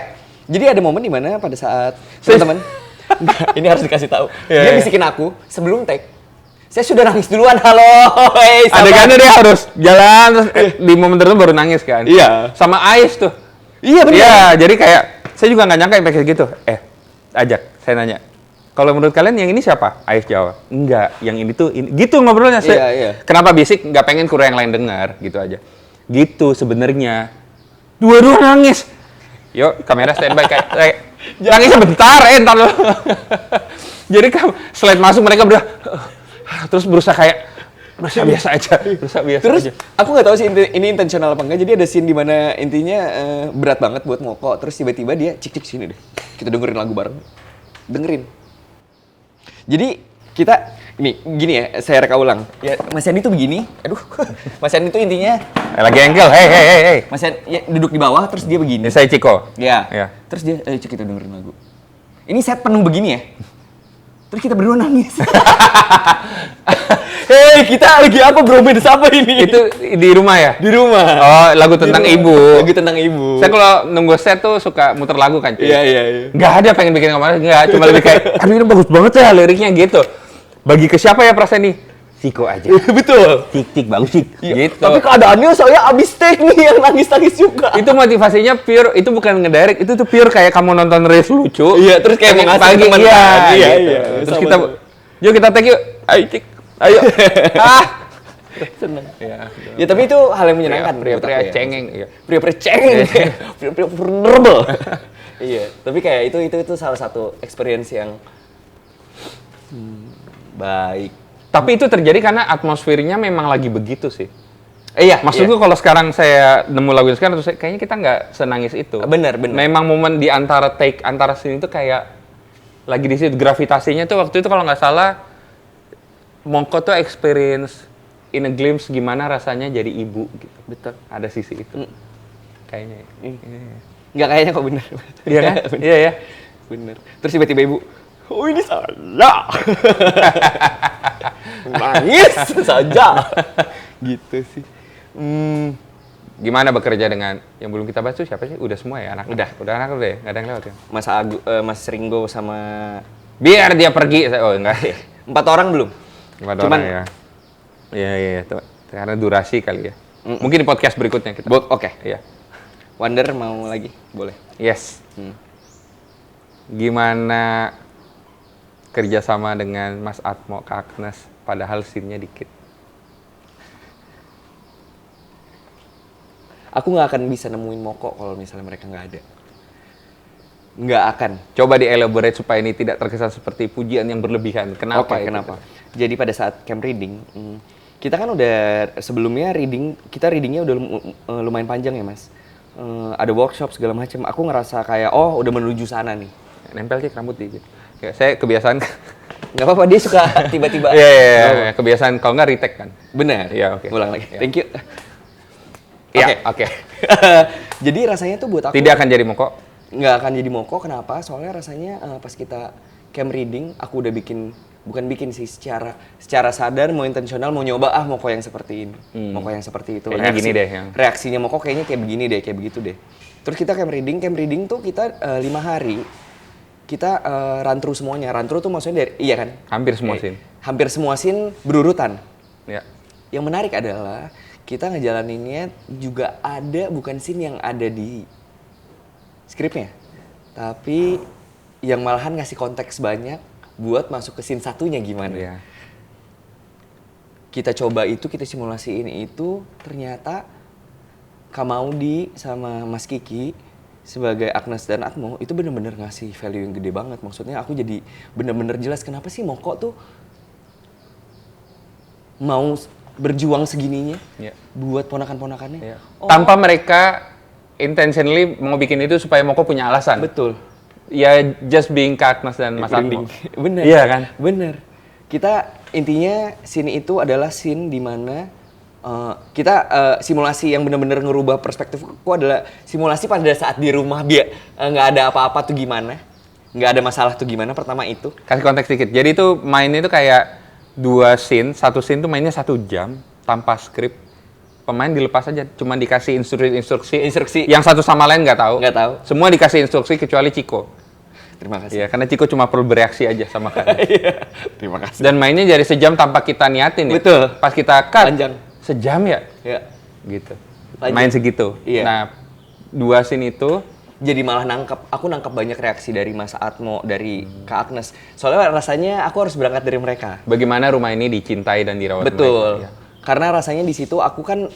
jadi ada momen di mana pada saat teman-teman ini harus dikasih tahu. Dia bisikin aku sebelum take. Saya sudah nangis duluan. Halo. Adegannya dia harus jalan terus di momen tertentu baru nangis kan. Iya. Sama Ais tuh. Iya benar. Iya, jadi kayak saya juga nggak nyangka yang kayak gitu. Ajak, saya nanya. Kalau menurut kalian yang ini siapa? Ais jawab. Enggak, yang ini tuh ini. Gitu ngobrolnya. Iya. Kenapa bisik? Nggak pengen kurang yang lain dengar, gitu aja. Gitu sebenarnya. Dua-dua nangis. Yuk, kamera standby kayak nangisnya bentar, entar loh. Jadi slide masuk mereka terus berusaha biasa aja. Terus aku nggak tahu sih ini intentional apa enggak. Jadi ada scene di mana intinya berat banget buat Moko. Terus tiba-tiba dia cik sini deh. Kita dengerin lagu bareng. Dengerin. Jadi kita gini ya, saya reka ulang. Ya Mas Yandi tuh begini. Aduh. Mas Yandi tuh intinya lagi engkel. Hey. Mas Yandi duduk di bawah terus dia begini. Saya Ciko. Ya. Terus dia cik kita dengerin lagu. Ini set penuh begini ya. Terus kita berdua nangis. Kita lagi apa bromance apa ini? Itu di rumah ya? Di rumah. Oh, lagu tentang ibu. Lagu tentang ibu. Saya kalau nunggu set tuh suka muter lagu kan, cuy. Iya. Nggak ada pengen bikin kemarin, nggak. Cuma lebih kayak, aduh ini bagus banget ya liriknya gitu. Bagi ke siapa ya perasaan nih? Ciko aja. Betul. Tik bagus sih. Gitu. Tapi keadaannya saya abis take nih yang nangis juga. Itu motivasinya pure, itu bukan ngedirect, itu tuh pure kayak kamu nonton reels lucu. Iya, terus kayak mau ngasih teman. Iya. Terus kita, yuk kita take yuk. Ayo Cik. Ayo. Seneng. Ya tapi itu hal yang menyenangkan. Pria-pria cengeng. Pria-pria cengeng. Pria-pria vulnerable. Iya. Tapi kayak itu salah satu experience yang baik. Tapi itu terjadi karena atmosfernya memang lagi begitu sih. Iya. Maksudku kalau sekarang saya nemu lagu sekarang, terus kayaknya kita nggak senangis itu. Bener. Memang momen di antara scene itu kayak lagi di situ. Gravitasinya tuh waktu itu kalau nggak salah, Moko tuh experience in a glimpse gimana rasanya jadi ibu gitu. Betul. Ada sisi itu. Kayaknya. Nggak kayaknya kok bener. Iya kan? Iya ya. Bener. Terus tiba-tiba ibu, Oh ini saya. Nangis saja. Gitu sih. Gimana bekerja dengan yang belum kita bahas tuh siapa sih? Udah semua ya anak? Udah anak udah ya? Nggak ada yang lewat ya? Mas Ringo sama Biar dia pergi. Oh enggak. 4 orang belum. 4 orang ya. Iya. Karena durasi kali ya. Mungkin di podcast berikutnya kita. Oke. Iya. Wonder mau lagi? Boleh. Yes. Gimana kerjasama dengan Mas Atmo, Kak Agnes, padahal scene-nya dikit? Aku nggak akan bisa nemuin Moko kalau misalnya mereka nggak ada. Nggak akan. Coba di-elaborate supaya ini tidak terkesan seperti pujian yang berlebihan. Kenapa? Oke, kenapa? Jadi pada saat camp reading, kita kan udah sebelumnya kita readingnya udah lumayan panjang ya mas. Ada workshop segala macam. Aku ngerasa kayak udah menuju sana nih. Nempel sih rambut dikit. Ya, saya kebiasaan. Nggak apa-apa, dia suka tiba-tiba. Iya. Kebiasaan kalau nggak retake kan. Benar. Iya, oke. Ulang lagi. Ya. Thank you. Iya, oke. Jadi rasanya tuh buat aku Tidak akan jadi Moko. nggak akan jadi Moko. Kenapa? Soalnya rasanya pas kita camp reading, aku udah bukan bikin sih, secara sadar, mau intensional, mau nyoba Moko yang seperti ini, Moko yang seperti itu. Kayaknya gini deh yang. Reaksinya Moko kayaknya kayak begini deh, kayak begitu deh. Terus kita camp reading tuh kita 5 hari, kita run through semuanya. Run through tuh maksudnya iya kan? Hampir semua scene. Hampir semua scene berurutan. Ya. Yang menarik adalah kita ngejalaninnya juga ada bukan scene yang ada di skripnya, tapi yang malahan ngasih konteks banyak buat masuk ke scene satunya gimana. Iya. Kita coba itu, kita simulasiin itu, ternyata Kamaudi sama Mas Kiki sebagai Agnes dan Atmo itu bener-bener ngasih value yang gede banget. Maksudnya aku jadi bener-bener jelas kenapa sih Moko tuh mau berjuang segininya buat ponakan-ponakannya. Ya. Tanpa mereka intentionally mau bikin itu supaya Moko punya alasan. Betul. Ya just being Kak Agnes dan Mas Atmo. Bener. Iya kan? Bener. Kita intinya scene itu adalah scene di mana kita simulasi yang benar-benar ngerubah perspektifku adalah simulasi pada saat di rumah nggak ada apa-apa tuh gimana, nggak ada masalah tuh gimana. Pertama itu. Kasih konteks dikit. Jadi itu mainnya itu kayak 2 scene, satu scene tuh mainnya 1 jam tanpa skrip. Pemain dilepas aja, cuma dikasih instruksi. Yang satu sama lain nggak tahu. Nggak tahu. Semua dikasih instruksi kecuali Ciko. Terima kasih. Ya, karena Ciko cuma perlu bereaksi aja sama kan. Terima kasih. Dan mainnya jadi sejam tanpa kita niatin ya. Betul. Pas kita cut, Panjang. sejam ya? Ya. Gitu. Lanjut. Main segitu. Iya. Nah, 2 scene itu Jadi malah aku nangkap banyak reaksi dari Mas Atmo, dari Kak Agnes. Soalnya rasanya aku harus berangkat dari mereka. bagaimana rumah ini dicintai dan dirawat Betul. mereka. Ya. Karena rasanya di situ aku kan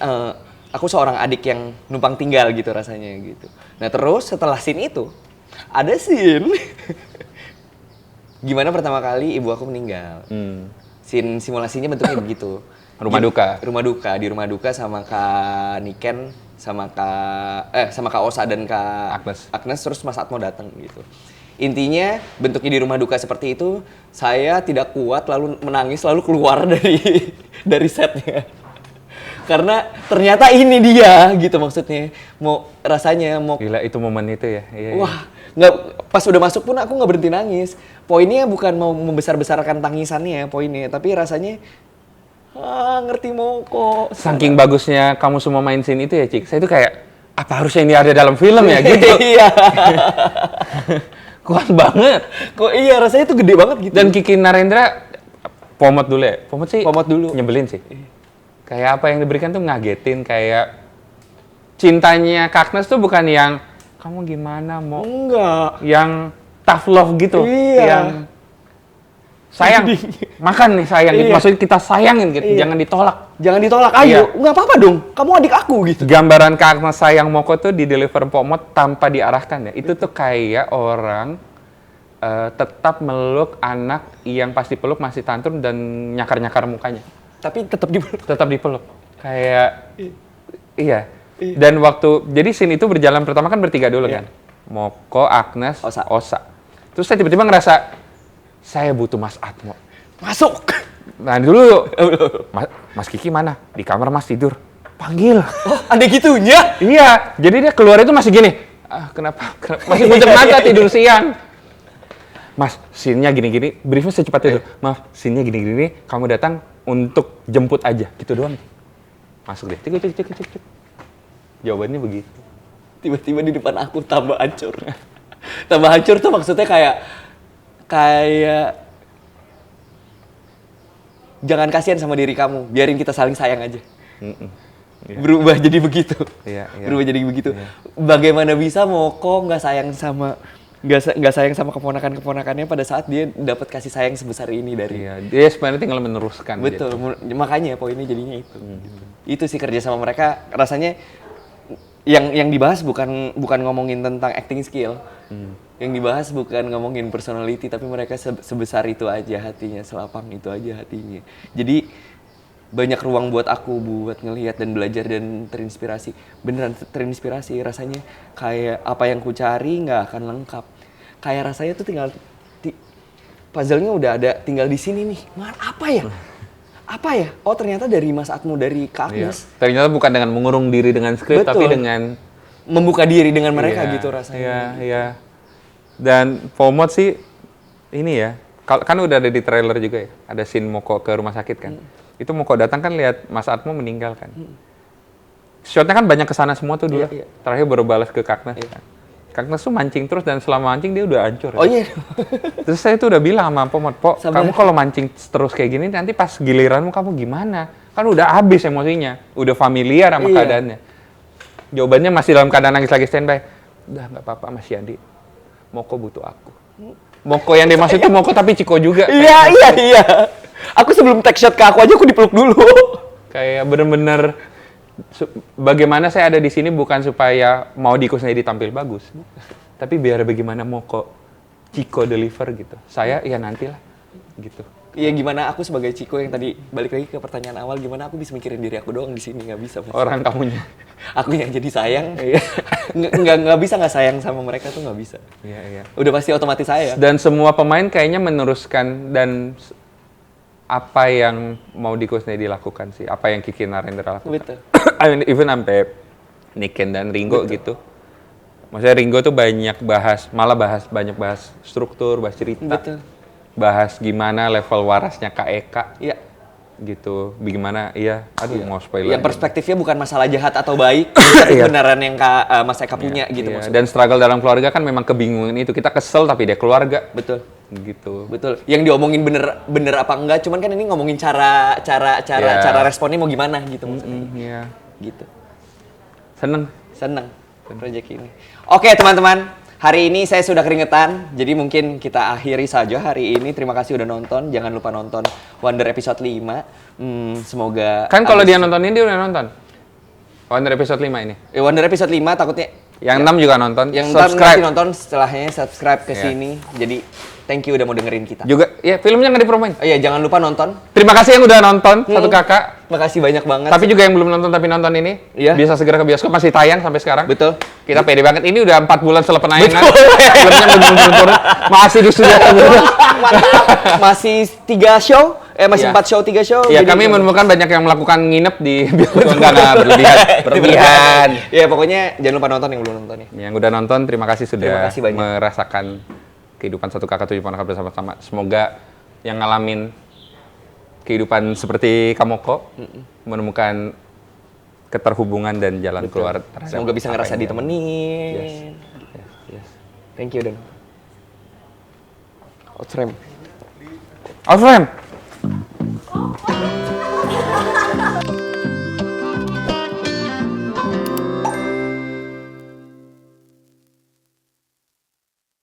aku seorang adik yang numpang tinggal gitu rasanya gitu. Nah terus setelah scene itu ada scene gimana pertama kali ibu aku meninggal. Scene simulasinya bentuknya begitu. Rumah duka. Di rumah duka sama Kak Niken sama Kak Osa dan Kak Agnes terus Mas Atmo datang gitu. Intinya bentuknya di rumah duka seperti itu, saya tidak kuat lalu menangis lalu keluar dari setnya. Karena ternyata ini dia gitu maksudnya. Rasanya mau Gila itu momen itu ya. Iya, wah, nggak pas udah masuk pun aku nggak berhenti nangis. Poinnya bukan mau membesar-besarkan tangisannya poinnya, tapi rasanya ngerti Moko. Saking bagusnya kamu semua main scene itu ya, Cik. Saya itu kayak apa harusnya ini ada dalam film ya gitu. Iya. Kuat banget. Kok iya rasanya tuh gede banget gitu. Dan Kiki Narendra pomot dulu ya. Pomot dulu. Nyebelin sih. Kayak apa yang diberikan tuh ngagetin, kayak cintanya Kak Agnes tuh bukan yang kamu gimana mau. Enggak. Yang tough love gitu. Iya. Yang sayang, makan nih sayang gitu. Iya. Maksudnya kita sayangin gitu, Iya. jangan ditolak. Jangan ditolak, ayo. Iya. Nggak apa-apa dong, kamu adik aku gitu. Gambaran Kak Agnes sayang Moko tuh di deliver Pomot tanpa diarahkan ya. Itu tuh kayak orang tetap meluk anak yang pas dipeluk masih tantrum dan nyakar-nyakar mukanya. Tapi tetap dipeluk. Tetap dipeluk. Kayak, iya. Dan jadi scene itu berjalan pertama kan bertiga dulu kan. Moko, Agnes, Osa. Terus saya tiba-tiba ngerasa, saya butuh Mas Atmo. Masuk. Nah dulu, Mas Kiki mana? Di kamar Mas tidur. Panggil. Oh, ada gitunya? Iya, jadi dia keluar itu masih gini. Kenapa? Masih bunceng mata tidur siang. Mas, scene-nya gini-gini, briefnya secepat itu. Maaf, scene-nya gini-gini, kamu datang untuk jemput aja, gitu doang. Masuk deh, cek. Jawabannya begitu. Tiba-tiba di depan aku tambah hancur. Tambah hancur tuh maksudnya kayak jangan kasihan sama diri kamu, biarin kita saling sayang aja. Iya. Berubah jadi begitu. Iya. Berubah jadi begitu. Bagaimana bisa Moko nggak sayang sama keponakannya pada saat dia dapat kasih sayang sebesar ini dari. Iya, dia sebenarnya tinggal meneruskan. Betul, makanya poinnya jadinya itu. Itu sih kerja sama mereka rasanya yang dibahas bukan ngomongin tentang acting skill. Yang dibahas bukan ngomongin personality, tapi mereka sebesar itu aja hatinya, selapang itu aja hatinya. Jadi banyak ruang buat aku buat ngelihat dan belajar dan terinspirasi. Beneran terinspirasi, rasanya kayak apa yang ku cari nggak akan lengkap. Kayak rasanya tuh tinggal puzzle-nya udah ada, tinggal di sini nih. Apa ya? Apa ya? Oh ternyata dari Mas Atmo, dari Kak Agnes. Iya. Ternyata bukan dengan mengurung diri dengan skrip, tapi dengan membuka diri dengan mereka gitu rasanya. Iya. Dan Pomod sih ini ya, kan udah ada di trailer juga ya, ada scene Moko ke rumah sakit kan. Itu Moko datang kan lihat Mas Atmo meninggal kan. Shotnya kan banyak kesana semua tuh dulu. Iya. Terakhir baru balas ke Kaknes. Iya. Kaknes tuh mancing terus dan selama mancing dia udah hancur. Oh iya. Terus saya tuh udah bilang sama Pomod, Sabar. kamu kalau mancing terus kayak gini nanti pas giliranmu kamu gimana? Kan udah habis emosinya, udah familiar sama keadaannya. Jawabannya masih dalam keadaan nangis lagi standby. Udah nggak apa-apa Mas Yandi, Moko butuh aku. Moko yang dimaksud itu Moko tapi Ciko juga. Iya. Aku sebelum take shot ke aku aja aku dipeluk dulu. Kayak bener-bener bagaimana saya ada di sini bukan supaya mau Kusnedi tampil bagus, tapi biar bagaimana Moko Ciko deliver gitu. Saya ya nantilah gitu. Iya gimana aku sebagai Ciko yang tadi balik lagi ke pertanyaan awal, gimana aku bisa mikirin diri aku doang di sini, nggak bisa Mas. Orang kamunya. Aku yang jadi sayang, nggak bisa nggak sayang sama mereka tuh nggak bisa. Iya. Udah pasti otomatis saya. Dan semua pemain kayaknya meneruskan dan apa yang mau Kusnedi lakukan sih, apa yang Kiki Narendra lakukan. Betul. I mean, even sampai Niken dan Ringo gitu. Maksudnya Ringo tuh banyak banyak bahas struktur, bahas cerita. Betul. Bahas gimana level warasnya Kak Eka. Iya. Gitu. Bagaimana, mau spoiler. Yang perspektifnya bukan masalah jahat atau baik, tapi kebenaran yang Mas Eka punya gitu maksudnya. Dan struggle dalam keluarga kan memang kebingungan itu. Kita kesel tapi dia keluarga. Betul. Gitu. Betul. Yang diomongin bener apa enggak, cuman kan ini ngomongin cara responnya mau gimana gitu maksudnya. Iya. Gitu. Seneng. Proyek ini. Oke teman-teman, hari ini saya sudah keringetan, jadi mungkin kita akhiri saja hari ini. Terima kasih udah nonton, jangan lupa nonton Wonder episode 5. Semoga... Kan kalau dia nonton ini, dia udah nonton. Wonder episode 5 ini. Wonder episode 5 takutnya... Yang 6 juga nonton. Yang subscribe. nanti nonton setelahnya subscribe ke sini. Jadi thank you udah mau dengerin kita. Juga, filmnya nggak dipromoin. Oh iya, jangan lupa nonton. Terima kasih yang udah nonton, satu kakak. Makasih banyak banget. Tapi juga yang belum nonton tapi nonton ini, bisa segera ke bioskop, masih tayang sampai sekarang. Betul. Kita pede banget, ini udah 4 bulan setelah penayangan. Filmnya belum turun-turun, masih sudah. Masih 3 show? Masih 4 show, 3 show? Ya, kami menemukan banyak yang melakukan nginep di bioskop. Enggak, berlebihan. Ya, pokoknya jangan lupa nonton yang belum nonton ya. Yang udah nonton, terima kasih sudah banyak. merasakan kehidupan satu kakak 7 ponakan bersama-sama. Semoga yang ngalamin kehidupan seperti Kamoko menemukan keterhubungan dan jalan keluar. Semoga bisa ngerasa ditemenin. Yes. Thank you, Dan. Outframe. Outframe.